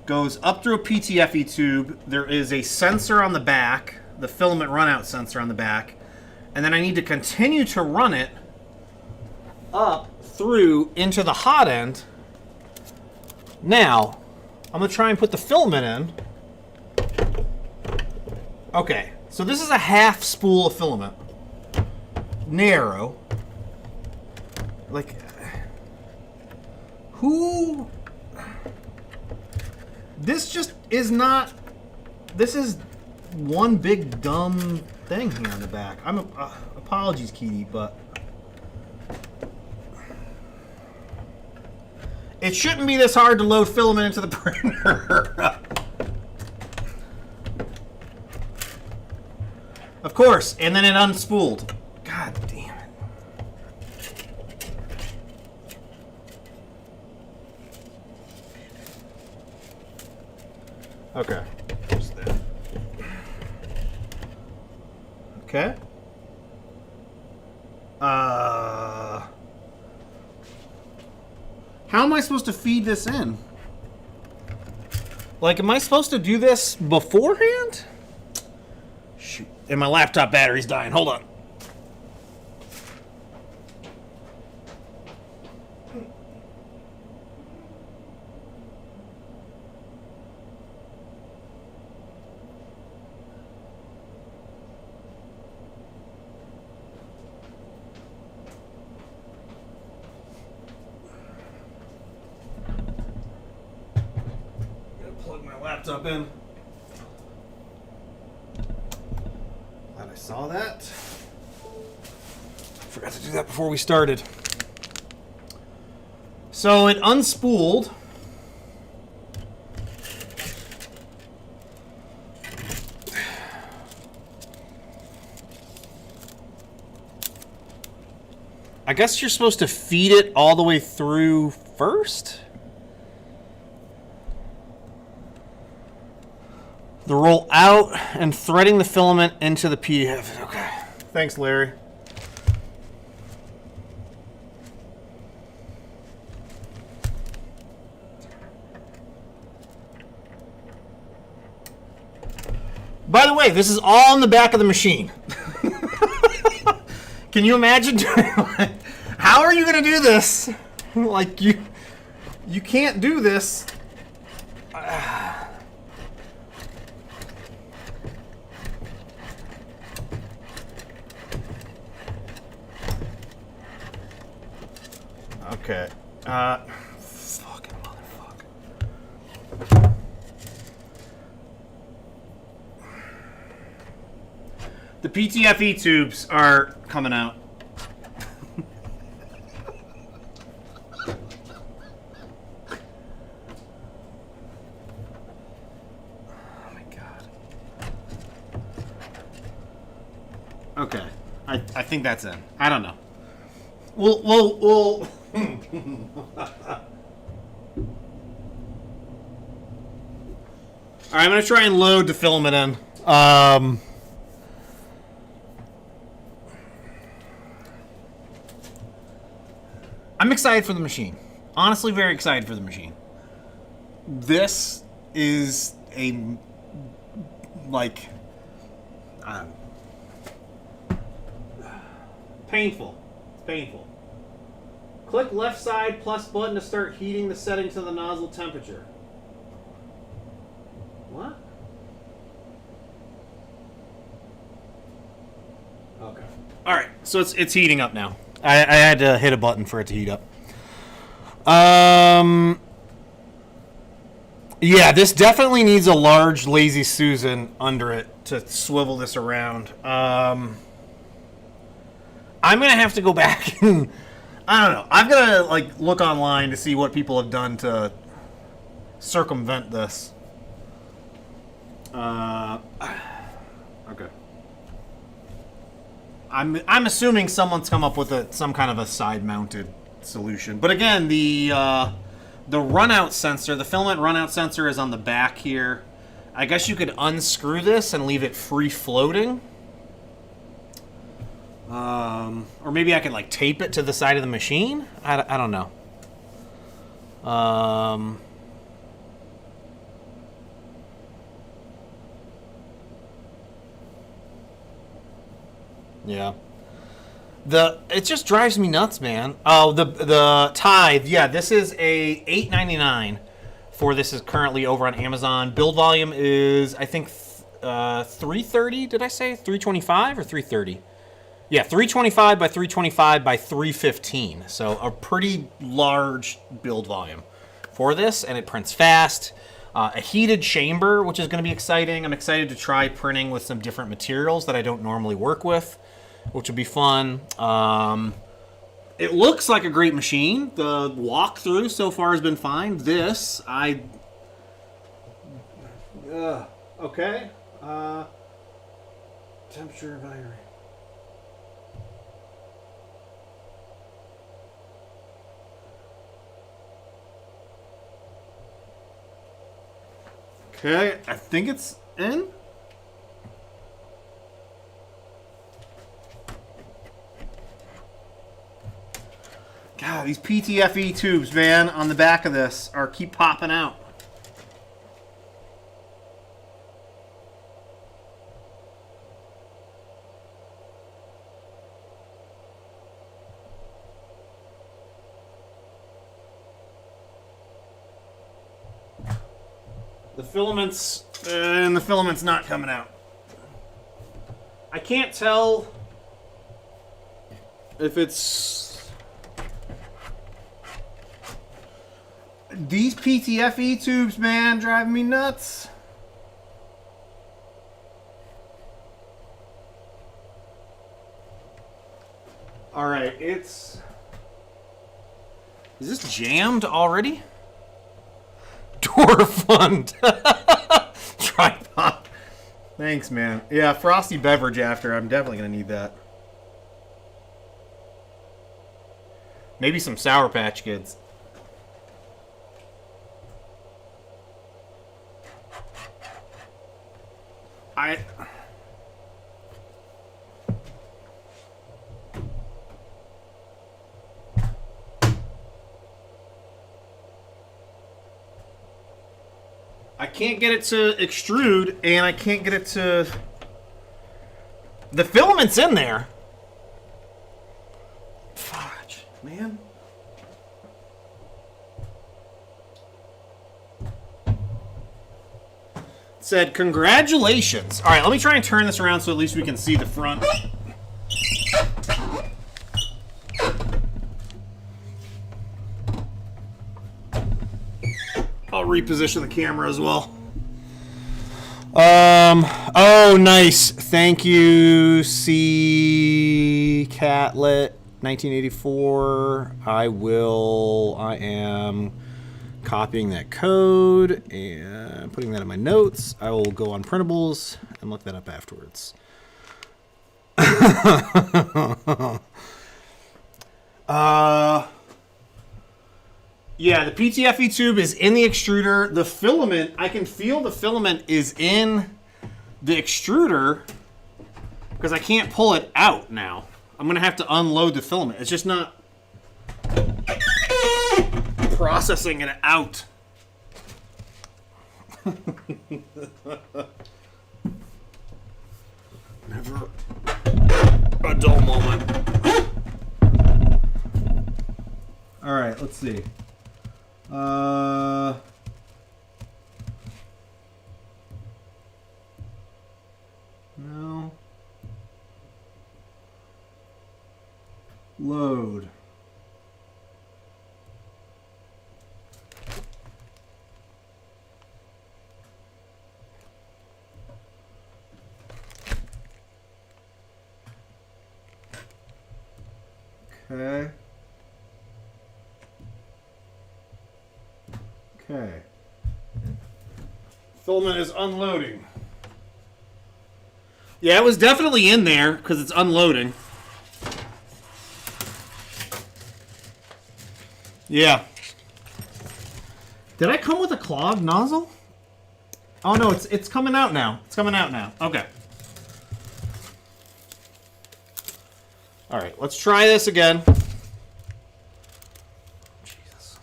Goes up through a PTFE tube. There is a sensor on the back, the filament runout sensor on the back, and then I need to continue to run it up through into the hot end. Now, I'm gonna try and put the filament in. Okay, so this is a half spool of filament. Narrow. Like, who? This just is not. This is one big dumb thing here on the back. Apologies, Keedy, but it shouldn't be this hard to load filament into the printer. Of course, and then it unspooled. God damn it. Okay. Just that. Okay. How am I supposed to feed this in? Like, am I supposed to do this beforehand? Shoot. And my laptop battery's dying. Hold on. Laptop in. Glad I saw that. Forgot to do that before we started. So it unspooled. I guess you're supposed to feed it all the way through first? The roll out and threading the filament into the PDF. Okay. Thanks, Larry. By the way, this is all on the back of the machine. Can you imagine? How are you going to do this? Like, you can't do this. Okay. Fucking motherfucker. The PTFE tubes are coming out. Oh my god. Okay. I think that's in. I don't know. Well. All right, I'm gonna try and load the filament in. I'm excited for the machine. Honestly, very excited for the machine. This is a painful. It's painful. Click left side plus button to start heating the settings of the nozzle temperature. What? Okay. All right. So it's heating up now. I had to hit a button for it to heat up. Yeah, this definitely needs a large Lazy Susan under it to swivel this around. I'm gonna have to go back and I don't know. I've got to look online to see what people have done to circumvent this. Okay. I'm assuming someone's come up with some kind of a side-mounted solution. But again, the runout sensor, the filament runout sensor is on the back here. I guess you could unscrew this and leave it free floating. Or maybe I could tape it to the side of the machine. I don't know. Yeah. It just drives me nuts, man. Oh, the tithe. Yeah, this is a $8.99 for this is currently over on Amazon. Build volume is I think 330. Did I say 325 or 330? Yeah, 325 by 325 by 315. So a pretty large build volume for this, and it prints fast. A heated chamber, which is going to be exciting. I'm excited to try printing with some different materials that I don't normally work with, which would be fun. It looks like a great machine. The walkthrough so far has been fine. This, okay. Temperature evaluation. Okay, I think it's in. God, these PTFE tubes, man, on the back of this keep popping out. The filament's not coming out. I can't tell if it's these PTFE tubes, man, driving me nuts. All right, is this jammed already? Door fund. Tripod. Thanks, man. Yeah, frosty beverage after. I'm definitely going to need that. Maybe some Sour Patch Kids. I can't get it to extrude, and I can't get it to... The filament's in there. Fudge, man. It said, congratulations. All right, let me try and turn this around so at least we can see the front. I'll reposition the camera as well. Oh, nice. Thank you, C. Catlet, 1984. I am copying that code and putting that in my notes. I will go on printables and look that up afterwards. Yeah, the PTFE tube is in the extruder. The filament, I can feel the filament is in the extruder because I can't pull it out now. I'm going to have to unload the filament. It's just not processing it out. Never a dull moment. All right, let's see. No. Load. Okay. Okay. Filament is unloading. Yeah, it was definitely in there because it's unloading. Yeah. Did I come with a clogged nozzle? Oh no, it's coming out now. It's coming out now. Okay. All right, let's try this again. Jesus.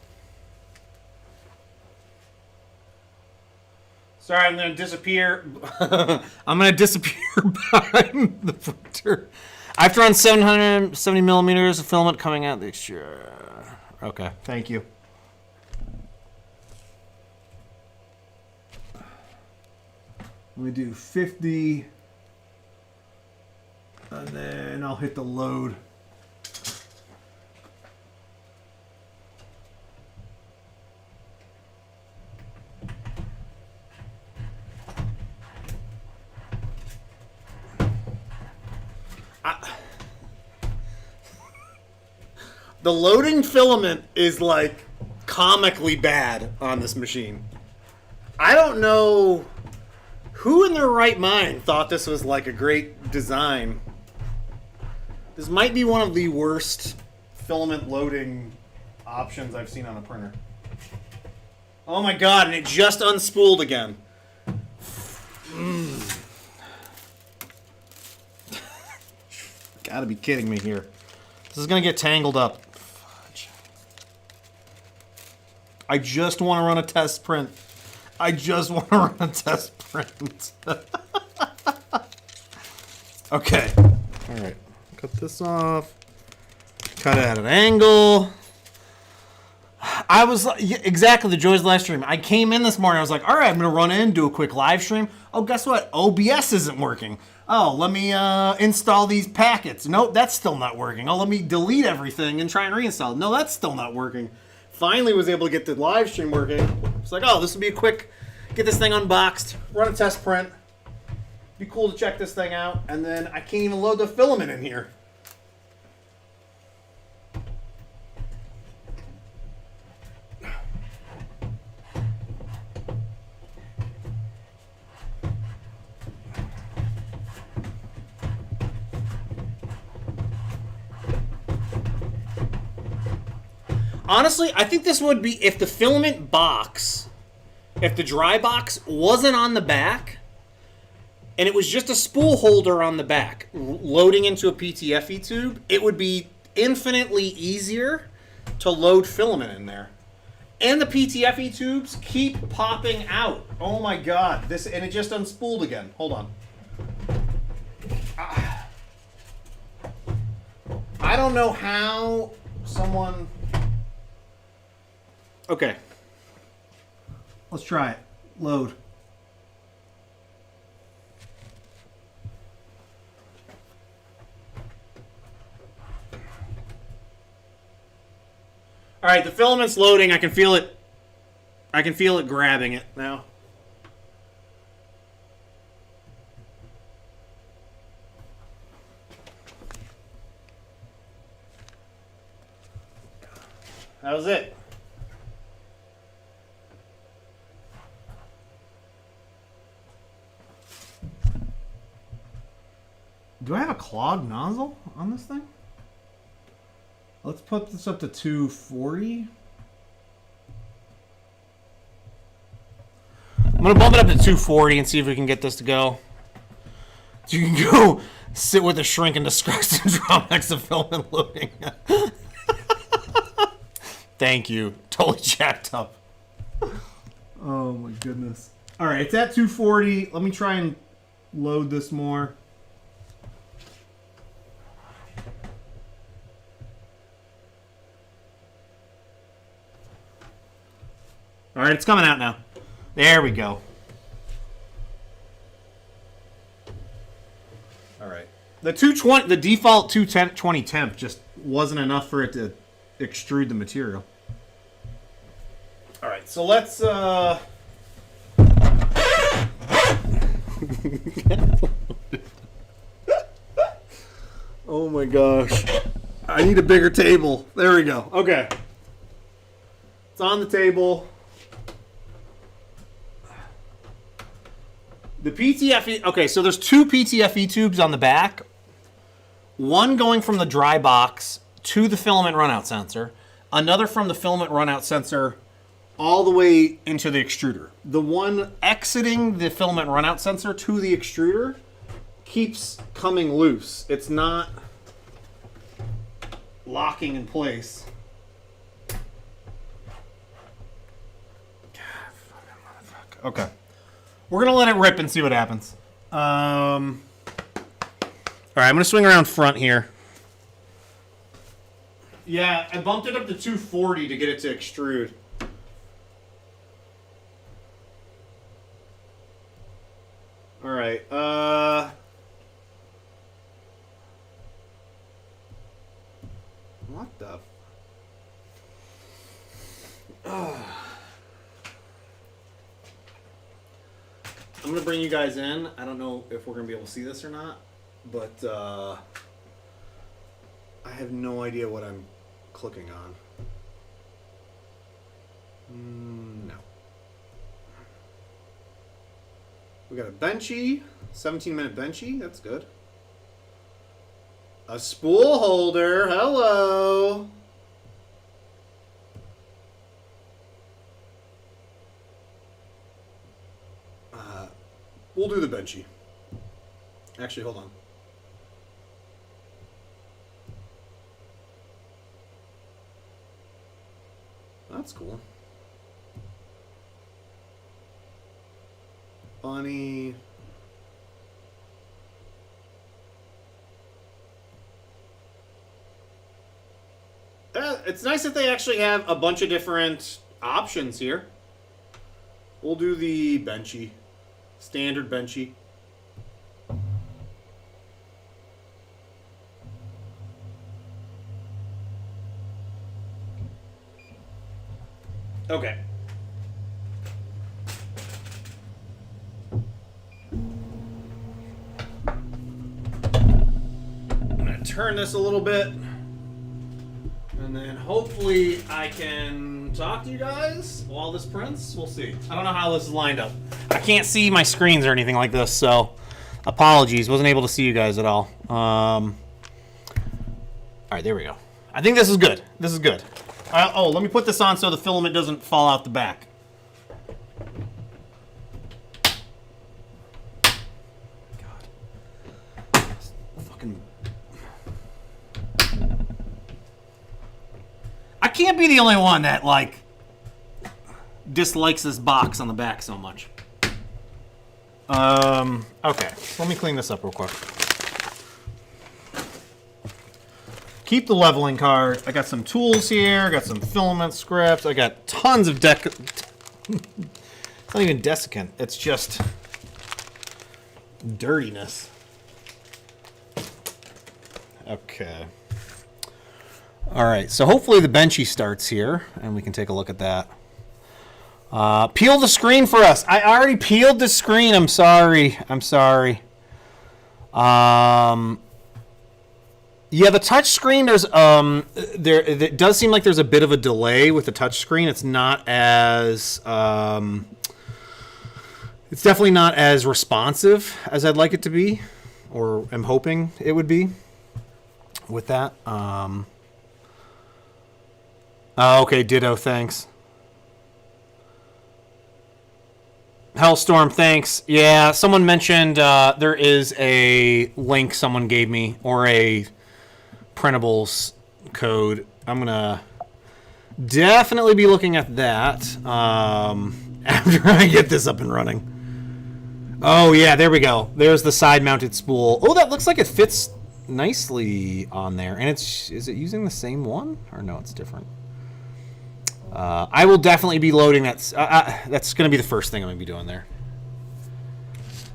Sorry, I'm gonna disappear. I'm gonna disappear behind the printer. I've drawn 770 millimeters of filament coming out the extruder. Okay, thank you. Let me do 50. And then I'll hit the load. The loading filament is like comically bad on this machine. I don't know who in their right mind thought this was like a great design. This might be one of the worst filament loading options I've seen on a printer. Oh my god, and it just unspooled again. Gotta be kidding me here. This is gonna get tangled up. Fudge. I just want to run a test print. I just want to run a test print. Okay. All right. Cut this off. Cut it at an angle. I was exactly the joys of live stream. I came in this morning. I was like, all right, I'm going to run in, do a quick live stream. Oh, guess what? OBS isn't working. Oh, let me install these packets. Nope, that's still not working. Oh, let me delete everything and try and reinstall. No, that's still not working. Finally was able to get the live stream working. It's like, oh, this will be a quick, get this thing unboxed, run a test print. Be cool to check this thing out. And then I can't even load the filament in here. Honestly, I think this would be if the filament box, if the dry box wasn't on the back, and it was just a spool holder on the back, loading into a PTFE tube, it would be infinitely easier to load filament in there. And the PTFE tubes keep popping out. Oh my god, this, and it just unspooled again. Hold on. I don't know how someone... Okay. Let's try it. Load. All right, the filament's loading. I can feel it. I can feel it grabbing it now. That was it. Do I have a clogged nozzle on this thing? Let's put this up to 240. I'm going to bump it up to 240 and see if we can get this to go. So you can go sit with a shrink and disgust and draw next to filament loading. Thank you. Totally jacked up. Oh my goodness. All right, it's at 240. Let me try and load this more. All right, it's coming out now. There we go. All right. The 220, the default 220 temp just wasn't enough for it to extrude the material. All right, so let's oh my gosh. I need a bigger table. There we go. Okay. It's on the table. The PTFE, okay, so there's two PTFE tubes on the back. One going from the dry box to the filament runout sensor. Another from the filament runout sensor all the way into the extruder. The one exiting the filament runout sensor to the extruder keeps coming loose. It's not locking in place. Okay. We're going to let it rip and see what happens. All right, I'm going to swing around front here. Yeah, I bumped it up to 240 to get it to extrude. All right. What the? I'm going to bring you guys in. I don't know if we're going to be able to see this or not, but I have no idea what I'm clicking on. No. We got a Benchy, 17-minute Benchy. That's good. A spool holder. Hello. We'll do the Benchy. Actually, hold on. That's cool. Bunny. It's nice that they actually have a bunch of different options here. We'll do the Benchy. Standard Benchy. Okay. I'm going to turn this a little bit. And then hopefully I can talk to you guys while this prints. We'll see. I don't know how this is lined up. I can't see my screens or anything like this, so apologies. Wasn't able to see you guys at all. All right, there we go. I think this is good. This is good. Oh, let me put this on so the filament doesn't fall out the back. God. Fucking... I can't be the only one that, like, dislikes this box on the back so much. Okay. Let me clean this up real quick. Keep the leveling card. I got some tools here. I got some filament scripts. I got tons of it's not even desiccant. It's just dirtiness. Okay. All right. So hopefully the Benchy starts here, and we can take a look at that. Peel the screen for us. I already peeled the screen. I'm sorry. Yeah, the touch screen, it does seem like there's a bit of a delay with the touch screen. It's not as it's definitely not as responsive as I'd like it to be, or am hoping it would be with that. Oh, okay, ditto, thanks. Hellstorm, thanks. Yeah, someone mentioned there is a link someone gave me, or a printables code. I'm going to definitely be looking at that after I get this up and running. Oh, yeah, there we go. There's the side-mounted spool. Oh, that looks like it fits nicely on there. And is it using the same one? Or no, it's different. I will definitely be loading that. That's going to be the first thing I'm going to be doing there.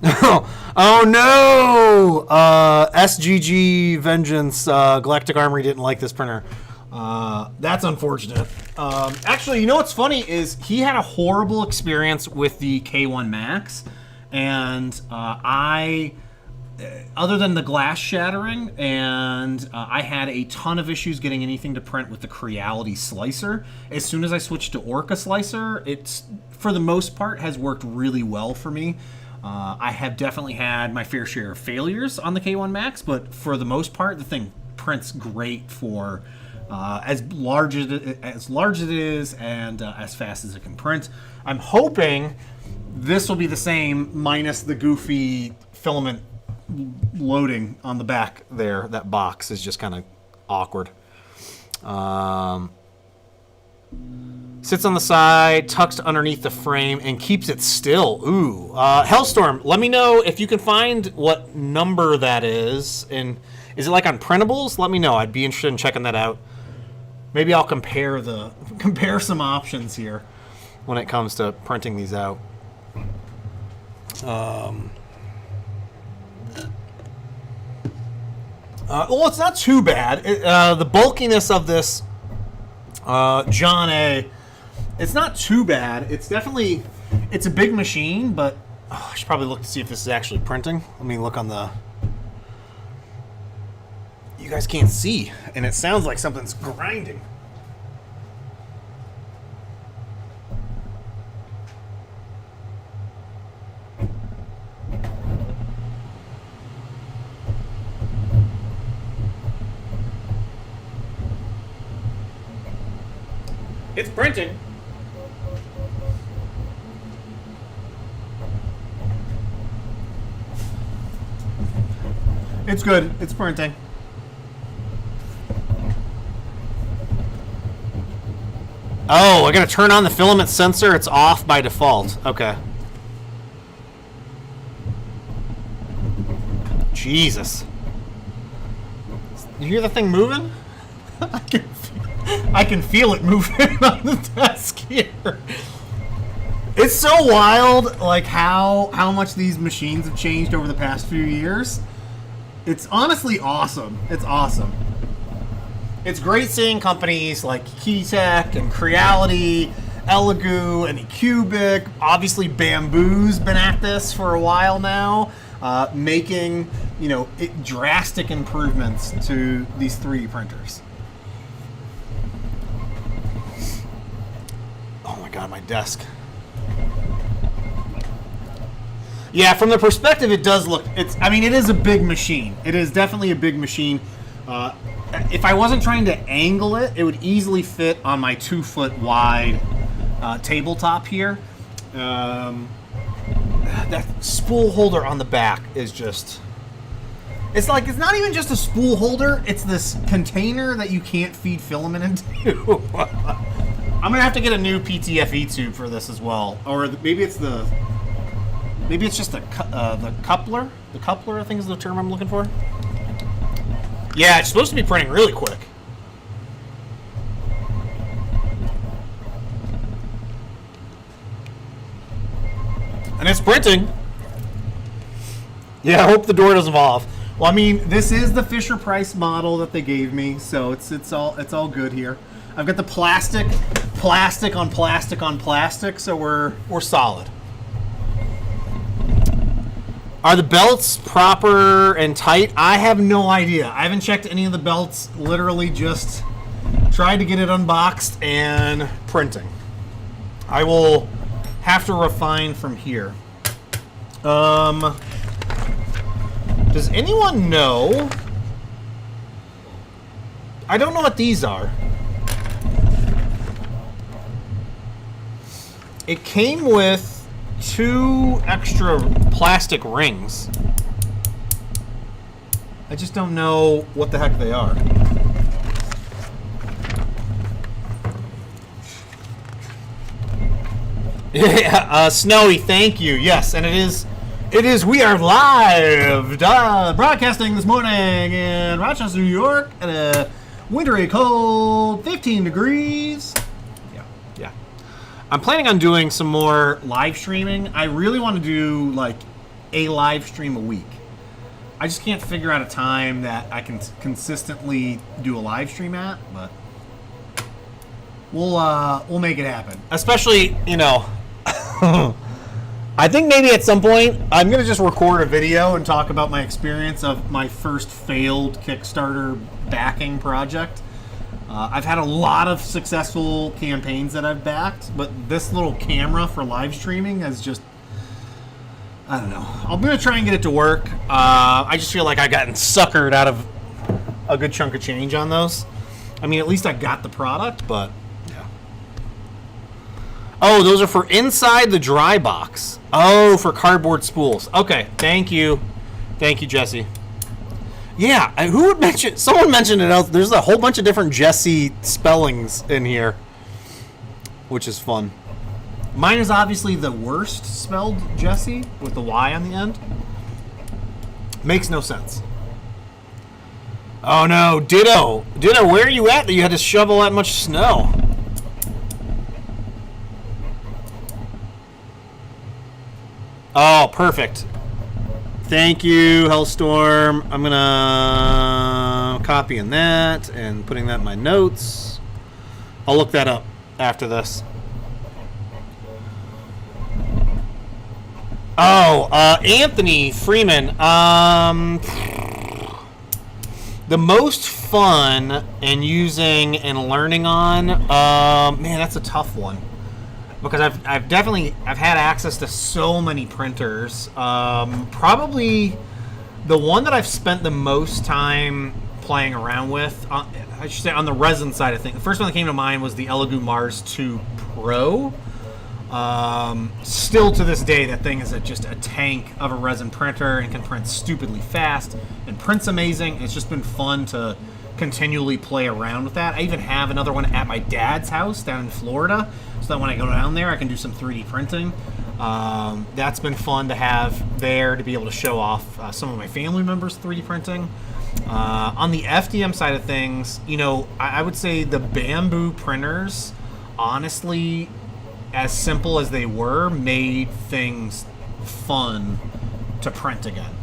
Oh no! SGG Vengeance Galactic Armory didn't like this printer. That's unfortunate. Actually, you know what's funny is he had a horrible experience with the K1 Max, and other than the glass shattering, and I had a ton of issues getting anything to print with the Creality slicer. As soon as I switched to Orca slicer, it's, for the most part, has worked really well for me. I have definitely had my fair share of failures on the K1 Max, but for the most part, the thing prints great for as large as it is and as fast as it can print. I'm hoping this will be the same, minus the goofy filament loading on the back there. That box is just kind of awkward. Sits on the side, tucks underneath the frame, and keeps it still. Ooh. Hellstorm, let me know if you can find what number that is. And is it like on printables? Let me know. I'd be interested in checking that out. Maybe I'll compare some options here when it comes to printing these out. Well, it's not too bad. The bulkiness of this John A, it's not too bad. It's definitely, it's a big machine, but I should probably look to see if this is actually printing. Let me look on the, you guys can't see, and it sounds like something's grinding. It's printing. It's good. It's printing. Oh, I gotta turn on the filament sensor. It's off by default. Okay. Jesus. You hear the thing moving? I can feel it moving on the desk here. It's so wild, like how much these machines have changed over the past few years. It's honestly awesome. It's awesome. It's great seeing companies like QidiTech and Creality, Elegoo, and Cubic. Obviously, Bamboo's been at this for a while now, making drastic improvements to these 3D printers. Oh my God, my desk. Yeah, from the perspective, it does look. It is a big machine. It is definitely a big machine. If I wasn't trying to angle it, it would easily fit on my 2-foot wide tabletop here. That spool holder on the back is just. It's not even just a spool holder. It's this container that you can't feed filament into. I'm gonna have to get a new PTFE tube for this as well, or maybe it's just the coupler. The coupler, I think, is the term I'm looking for. Yeah, it's supposed to be printing really quick. And it's printing. Yeah, I hope the door doesn't fall off. Well, I mean, this is the Fisher Price model that they gave me, so it's all good here. I've got the plastic on plastic on plastic, so we're solid. Are the belts proper and tight? I have no idea. I haven't checked any of the belts. Literally just tried to get it unboxed and printing. I will have to refine from here. Does anyone know? I don't know what these are. It came with 2 extra plastic rings. I just don't know what the heck they are. Yeah, Snowy, thank you. Yes, and it is. We are live, broadcasting this morning in Rochester, New York, at a wintry, cold 15 degrees. Yeah. I'm planning on doing some more live streaming. I really want to do like a live stream a week. I just can't figure out a time that I can consistently do a live stream at, but we'll make it happen. Especially, you know, I think maybe at some point I'm gonna just record a video and talk about my experience of my first failed Kickstarter backing project. I've had a lot of successful campaigns that I've backed, but this little camera for live streaming has just, I don't know. I'm going to try and get it to work. I just feel like I've gotten suckered out of a good chunk of change on those. I mean, at least I got the product, but yeah. Oh, those are for inside the dry box. Oh, for cardboard spools. Okay, thank you. Thank you, Jessy. Yeah, who would mention? Someone mentioned it else. There's a whole bunch of different Jessy spellings in here, which is fun. Mine is obviously the worst spelled Jessy, with the Y on the end. Makes no sense. Oh no, Ditto, where are you at that you had to shovel that much snow? Oh, perfect. Thank you, Hellstorm. I'm gonna copying that and putting that in my notes. I'll look that up after this. Oh, Anthony Freeman. The most fun in using and learning on, man, that's a tough one. Because I've had access to so many printers. Probably the one that I've spent the most time playing around with, I should say on the resin side of things. The first one that came to mind was the Elegoo Mars 2 Pro. Still to this day, that thing is just a tank of a resin printer and can print stupidly fast and prints amazing. It's just been fun to continually play around with that. I even have another one at my dad's house down in Florida, so that when I go down there, I can do some 3D printing. That's been fun to have there, to be able to show off some of my family members' 3D printing. On the FDM side of things, you know, I would say the bamboo printers, honestly, as simple as they were, made things fun to print again.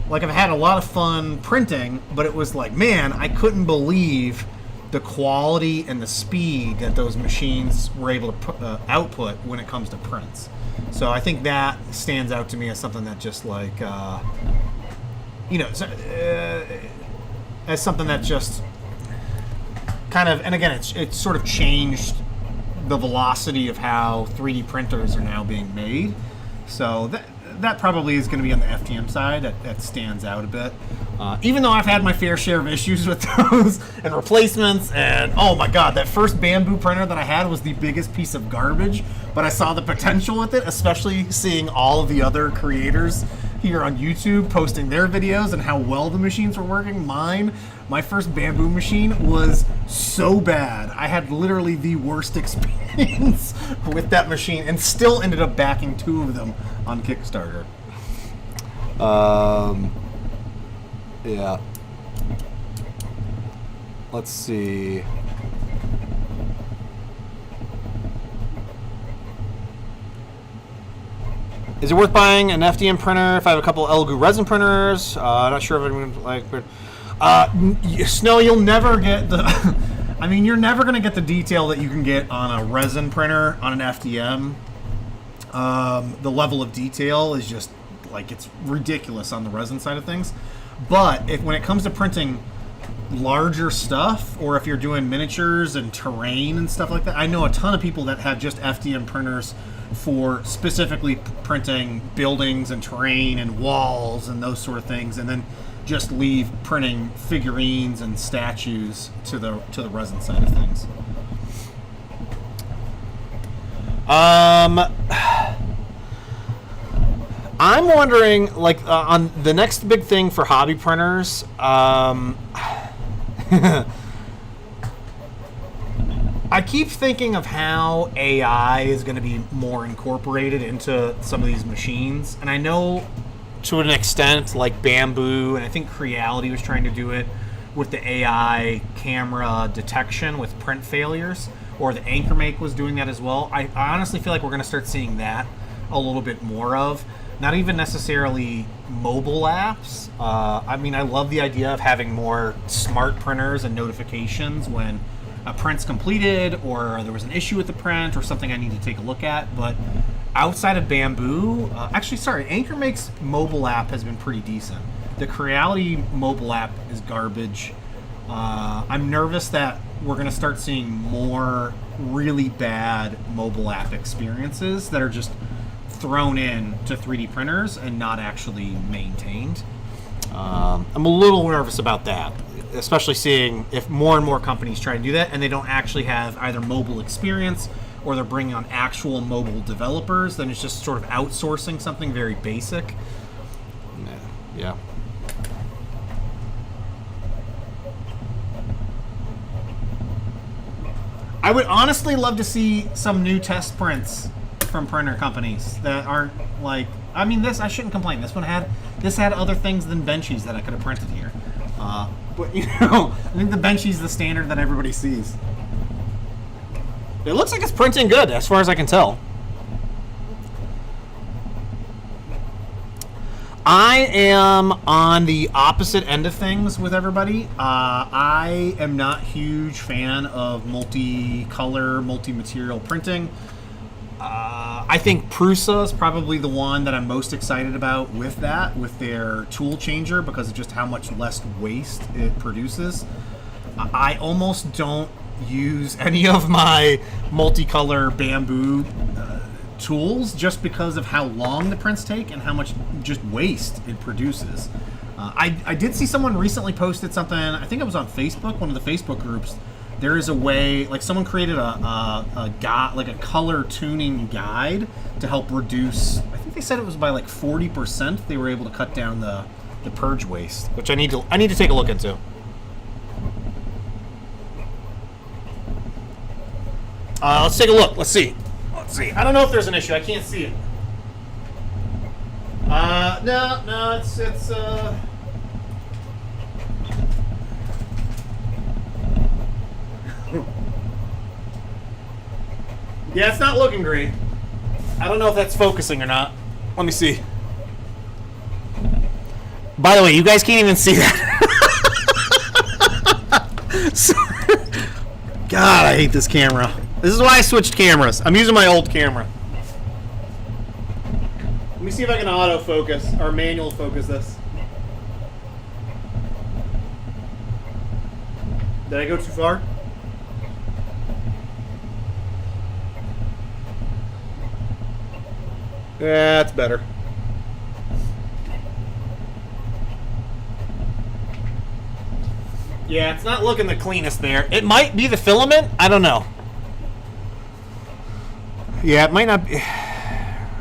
Like, I've had a lot of fun printing, but it was like, man, I couldn't believe the quality and the speed that those machines were able to output when it comes to prints. So I think that stands out to me as something that just like, you know, as something that just kind of, and again, it's sort of changed the velocity of how 3D printers are now being made. So that probably is going to be on the FDM side. That stands out a bit. Even though I've had my fair share of issues with those and replacements, and oh my god, that first bamboo printer that I had was the biggest piece of garbage, but I saw the potential with it, especially seeing all of the other creators here on YouTube posting their videos and how well the machines were working. My first bamboo machine was so bad. I had literally the worst experience with that machine and still ended up backing 2 of them on Kickstarter. Yeah. Let's see. Is it worth buying an FDM printer if I have a couple Elegoo resin printers? Not sure if I'm like. Snow, you'll never get the. I mean, you're never going to get the detail that you can get on a resin printer on an FDM. The level of detail is just like, it's ridiculous on the resin side of things. But when it comes to printing larger stuff, or if you're doing miniatures and terrain and stuff like that, I know a ton of people that have just FDM printers for specifically printing buildings and terrain and walls and those sort of things, and then just leave printing figurines and statues to the resin side of things. I'm wondering, like, on the next big thing for hobby printers, I keep thinking of how AI is going to be more incorporated into some of these machines. And I know to an extent, like Bamboo, and I think Creality was trying to do it with the AI camera detection with print failures, or the AnchorMake was doing that as well. I honestly feel like we're going to start seeing that a little bit more of. Not even necessarily mobile apps. I mean, I love the idea of having more smart printers and notifications when a print's completed or there was an issue with the print or something I need to take a look at. But outside of Bamboo, AnchorMake's mobile app has been pretty decent. The Creality mobile app is garbage. I'm nervous that we're going to start seeing more really bad mobile app experiences that are just thrown in to 3D printers and not actually maintained. I'm a little nervous about that, especially seeing if more and more companies try to do that and they don't actually have either mobile experience or they're bringing on actual mobile developers, then it's just sort of outsourcing something very basic. Yeah. I would honestly love to see some new test prints from printer companies that aren't like, I mean, this, I shouldn't complain. This had other things than Benchy's that I could have printed here. But you know, I think the Benchy's the standard that everybody sees. It looks like it's printing good as far as I can tell. I am on the opposite end of things with everybody. I am not a huge fan of multicolor, multi-material printing. I think Prusa is probably the one that I'm most excited about with that, with their tool changer, because of just how much less waste it produces. I almost don't use any of my multicolor Bamboo tools just because of how long the prints take and how much just waste it produces. I did see someone recently posted something, I think it was on Facebook, one of the Facebook groups. There is a way, like someone created a color tuning guide to help reduce, I think they said it was by like 40% they were able to cut down the purge waste, which I need to take a look into. Let's take a look. Let's see. I don't know if there's an issue. I can't see it. No, it's yeah, it's not looking great. I don't know if that's focusing or not. Let me see. By the way, you guys can't even see that. God, I hate this camera. This is why I switched cameras. I'm using my old camera. Let me see if I can autofocus or manual focus this. Did I go too far? Yeah, that's better. Yeah, it's not looking the cleanest there. It might be the filament. I don't know. Yeah, it might not be.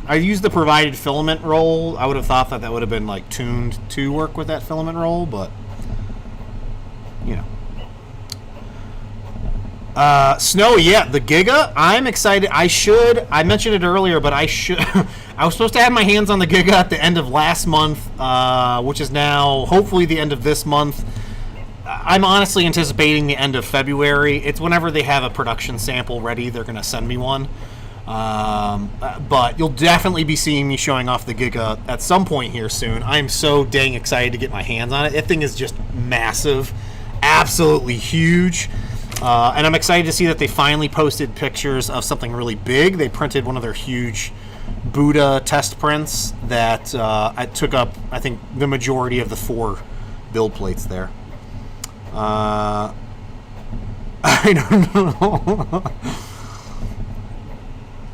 I used the provided filament roll. I would have thought that would have been like tuned to work with that filament roll, but you know. Snowy, yeah, the Giga. I'm excited. I mentioned it earlier, but I was supposed to have my hands on the Giga at the end of last month, which is now hopefully the end of this month. I'm honestly anticipating the end of February. It's whenever they have a production sample ready, they're going to send me one. But you'll definitely be seeing me showing off the Giga at some point here soon. I'm so dang excited to get my hands on it. That thing is just massive, absolutely huge. And I'm excited to see that they finally posted pictures of something really big. They printed one of their huge Buddha test prints that I took up, I think, the majority of the 4 build plates there. I don't know.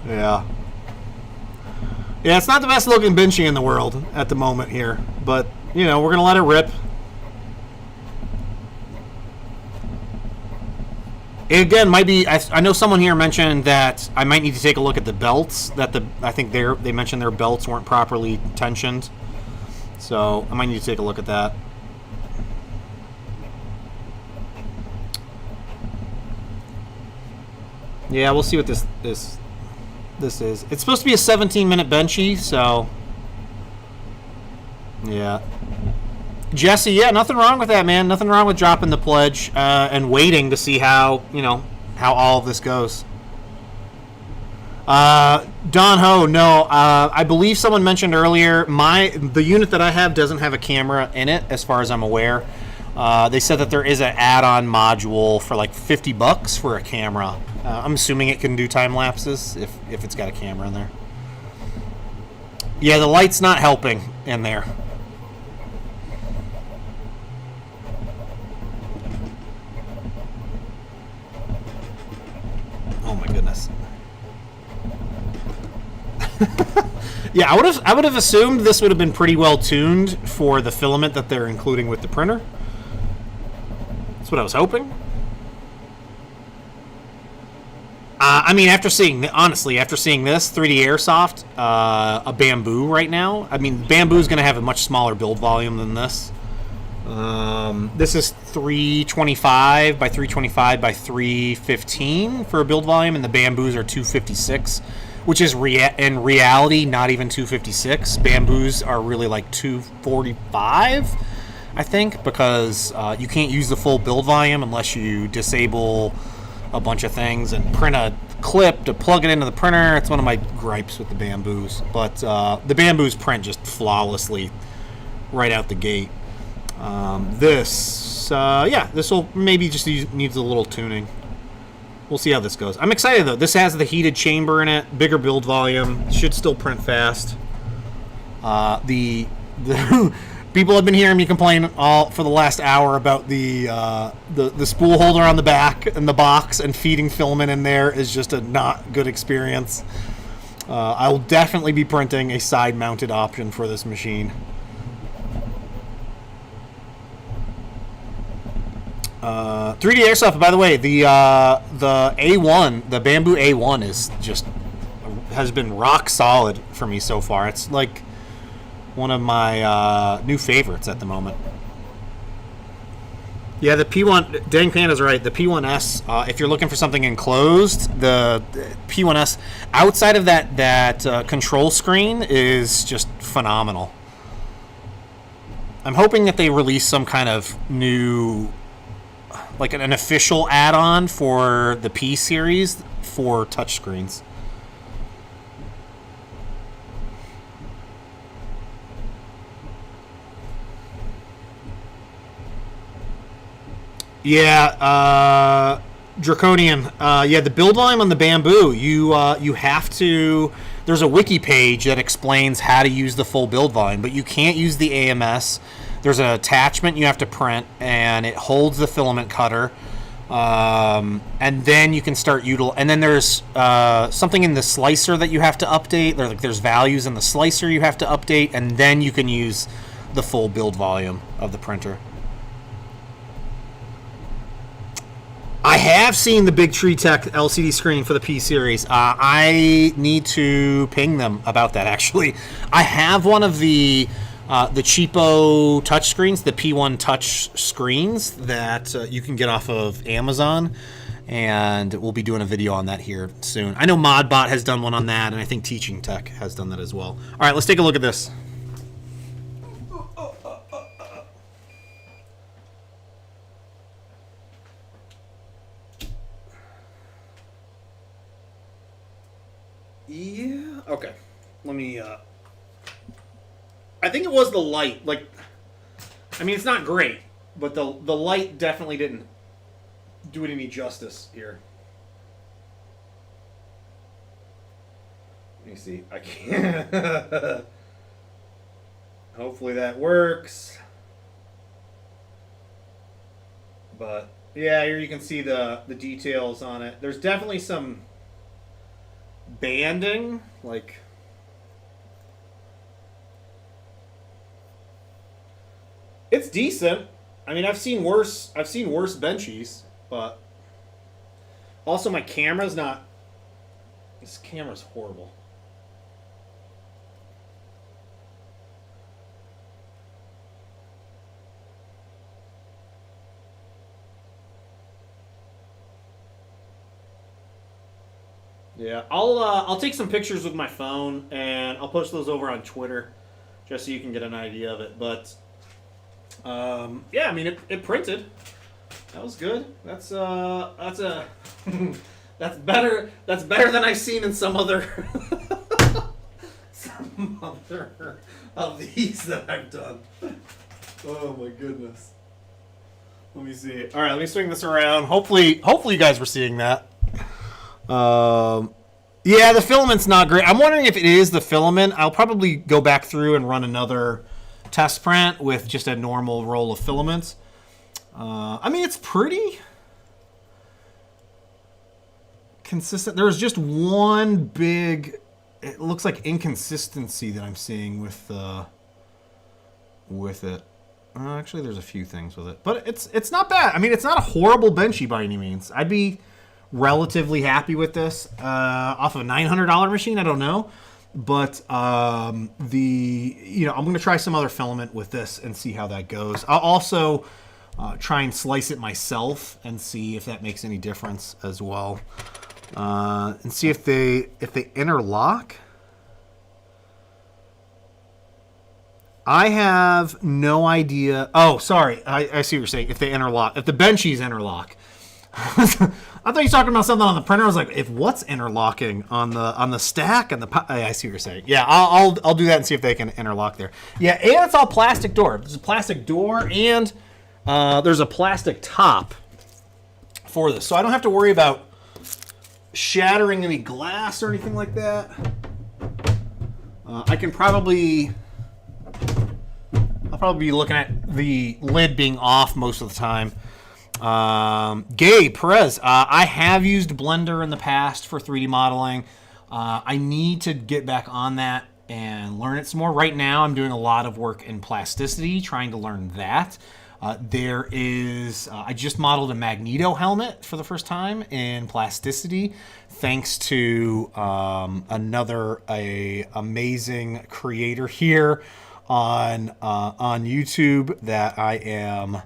Yeah, it's not the best looking Benchy in the world at the moment here, but, you know, we're going to let it rip. It again might be. I know someone here mentioned that I might need to take a look at the belts. I think they mentioned their belts weren't properly tensioned, so I might need to take a look at that. Yeah, we'll see what this is. It's supposed to be a 17-minute Benchy, so yeah. Jessy, yeah, nothing wrong with that, man. Nothing wrong with dropping the pledge and waiting to see how all of this goes. Don Ho, no, I believe someone mentioned earlier the unit that I have doesn't have a camera in it, as far as I'm aware. They said that there is an add-on module for like $50 for a camera. I'm assuming it can do time lapses if it's got a camera in there. Yeah, the light's not helping in there. Oh my goodness. Yeah, I would have assumed this would have been pretty well tuned for the filament that they're including with the printer. That's what I was hoping. I mean, after seeing this 3D Airsoft, a Bamboo right now, I mean, Bamboo is going to have a much smaller build volume than this. This is 325 by 325 by 315 for a build volume, and the Bamboos are 256, which is in reality not even 256. Bamboos are really like 245, I think, because you can't use the full build volume unless you disable a bunch of things and print a clip to plug it into the printer. It's one of my gripes with the Bamboos, but the Bamboos print just flawlessly right out the gate. This will maybe just needs a little tuning. We'll see how this goes. I'm excited though. This has the heated chamber in it, bigger build volume, should still print fast. The people have been hearing me complain all for the last hour about the spool holder on the back and the box, and feeding filament in there is just a not good experience. I will definitely be printing a side-mounted option for this machine. 3D Airsoft, by the way, the A1, the Bamboo A1 has been rock solid for me so far. It's like one of my new favorites at the moment. Yeah, the P1, Dan Canada's right. The P1S, if you're looking for something enclosed, the P1S outside of that control screen is just phenomenal. I'm hoping that they release some kind of new, like an official add-on for the P series for touchscreens. Yeah, Draconian. Yeah, the build volume on the Bamboo, you have to. There's a wiki page that explains how to use the full build volume, but you can't use the AMS. There's an attachment you have to print, and it holds the filament cutter. And then you can start and then there's something in the slicer that you have to update. There's values in the slicer you have to update, and then you can use the full build volume of the printer. I have seen the big QidiTech LCD screen for the P series. I need to ping them about that, actually. I have one of the cheapo touch screens, the P1 touch screens that you can get off of Amazon, and we'll be doing a video on that here soon. I know ModBot has done one on that, and I think Teaching Tech has done that as well. All right, let's take a look at this. Yeah, okay. Let me, I think it was the light. Like, I mean, it's not great, but the light definitely didn't do it any justice here. Let me see. I can't. Hopefully that works. But, yeah, here you can see the details on it. There's definitely some banding, like, it's decent. I mean, I've seen worse Benchies, but Also, my camera's not... This camera's horrible. Yeah, I'll take some pictures with my phone and I'll post those over on Twitter, just so you can get an idea of it. But yeah, I mean it printed. That was good. That's a that's better than I've seen in some other of these that I've done. Oh my goodness. Let me see. All right, let me swing this around. Hopefully you guys were seeing that. Yeah, the filament's not great. I'm wondering if it is the filament. I'll probably go back through and run another test print with just a normal roll of filaments. I mean, it's pretty consistent. There's just one big, it looks like inconsistency that I'm seeing with it. Actually, there's a few things with it, but it's not bad. I mean, it's not a horrible Benchy by any means. I'd be relatively happy with this off of a $900 machine. I don't know, but I'm going to try some other filament with this and see how that goes. I'll also try and slice it myself and see if that makes any difference as well, and see if they interlock. I have no idea. Oh, sorry. I see what you're saying. If they interlock, if the Benchy's interlock. I thought you were talking about something on the printer. I was like, if what's interlocking on the stack and the... I see what you're saying. Yeah, I'll do that and see if they can interlock there. Yeah, and it's all plastic door. There's a plastic door and there's a plastic top for this. So I don't have to worry about shattering any glass or anything like that. I can probably... I'll probably be looking at the lid being off most of the time. Gabe Perez, I have used Blender in the past for 3D modeling. I need to get back on that and learn it some more. Right now, I'm doing a lot of work in plasticity, trying to learn that. I just modeled a Magneto helmet for the first time in plasticity, thanks to another amazing creator here on YouTube that I am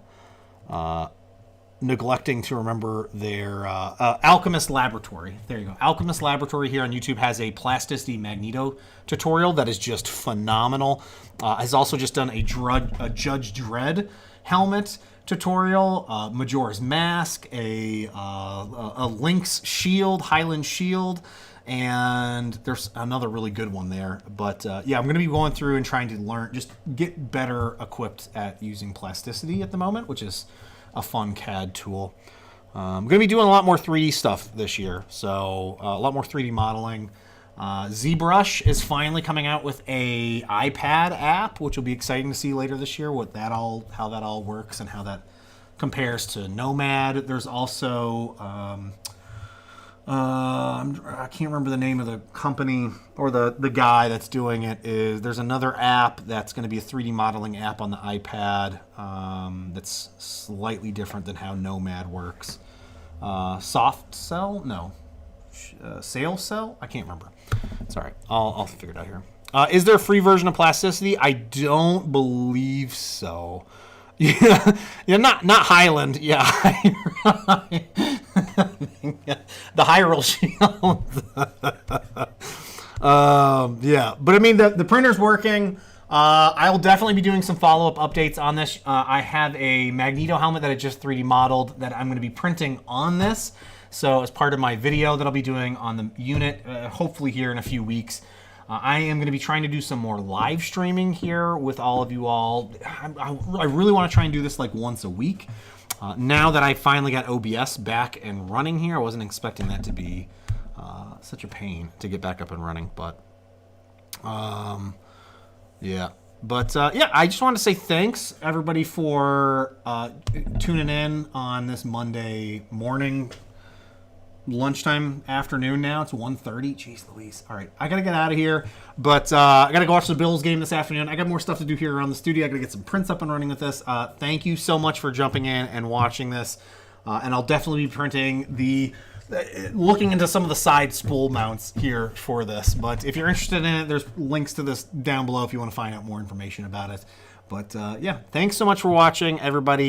neglecting to remember their Alchemist Laboratory. There you go. Alchemist Laboratory here on YouTube has a plasticity Magneto tutorial that is just phenomenal. Has also just done a Judge Dredd helmet tutorial, Majora's Mask, a Link's shield, Highland shield, and there's another really good one there. But yeah, I'm going to be going through and trying to learn, just get better equipped at using plasticity at the moment, which is a fun CAD tool. I'm going to be doing a lot more 3D stuff this year, so a lot more 3D modeling. ZBrush is finally coming out with a iPad app, which will be exciting to see later this year. How that all works and how that compares to Nomad. There's also I can't remember the name of the company or the guy that's doing it. There's another app that's going to be a 3D modeling app on the iPad that's slightly different than how Nomad works. Soft Cell? No. Sail Cell? I can't remember. It's all right. I'll figure it out here. Is there a free version of plasticity? I don't believe so. Yeah, not Highland. Yeah, the Hyrule Shield. Yeah, but I mean the printer's working. I will definitely be doing some follow-up updates on this. I have a Magneto helmet that I just 3D modeled that I'm going to be printing on this. So as part of my video that I'll be doing on the unit, hopefully here in a few weeks, I am going to be trying to do some more live streaming here with all of you all. I really want to try and do this like once a week. Now that I finally got OBS back and running here, I wasn't expecting that to be such a pain to get back up and running. But yeah. But yeah, I just want to say thanks everybody for tuning in on this Monday morning. Lunchtime, afternoon now. It's 1:30. Jeez Louise. All right, I got to get out of here. But I got to go watch the Bills game this afternoon. I got more stuff to do here around the studio. I got to get some prints up and running with this. Thank you so much for jumping in and watching this. And I'll definitely be printing the looking into some of the side spool mounts here for this. But if you're interested in it, there's links to this down below if you want to find out more information about it. But yeah, thanks so much for watching, everybody.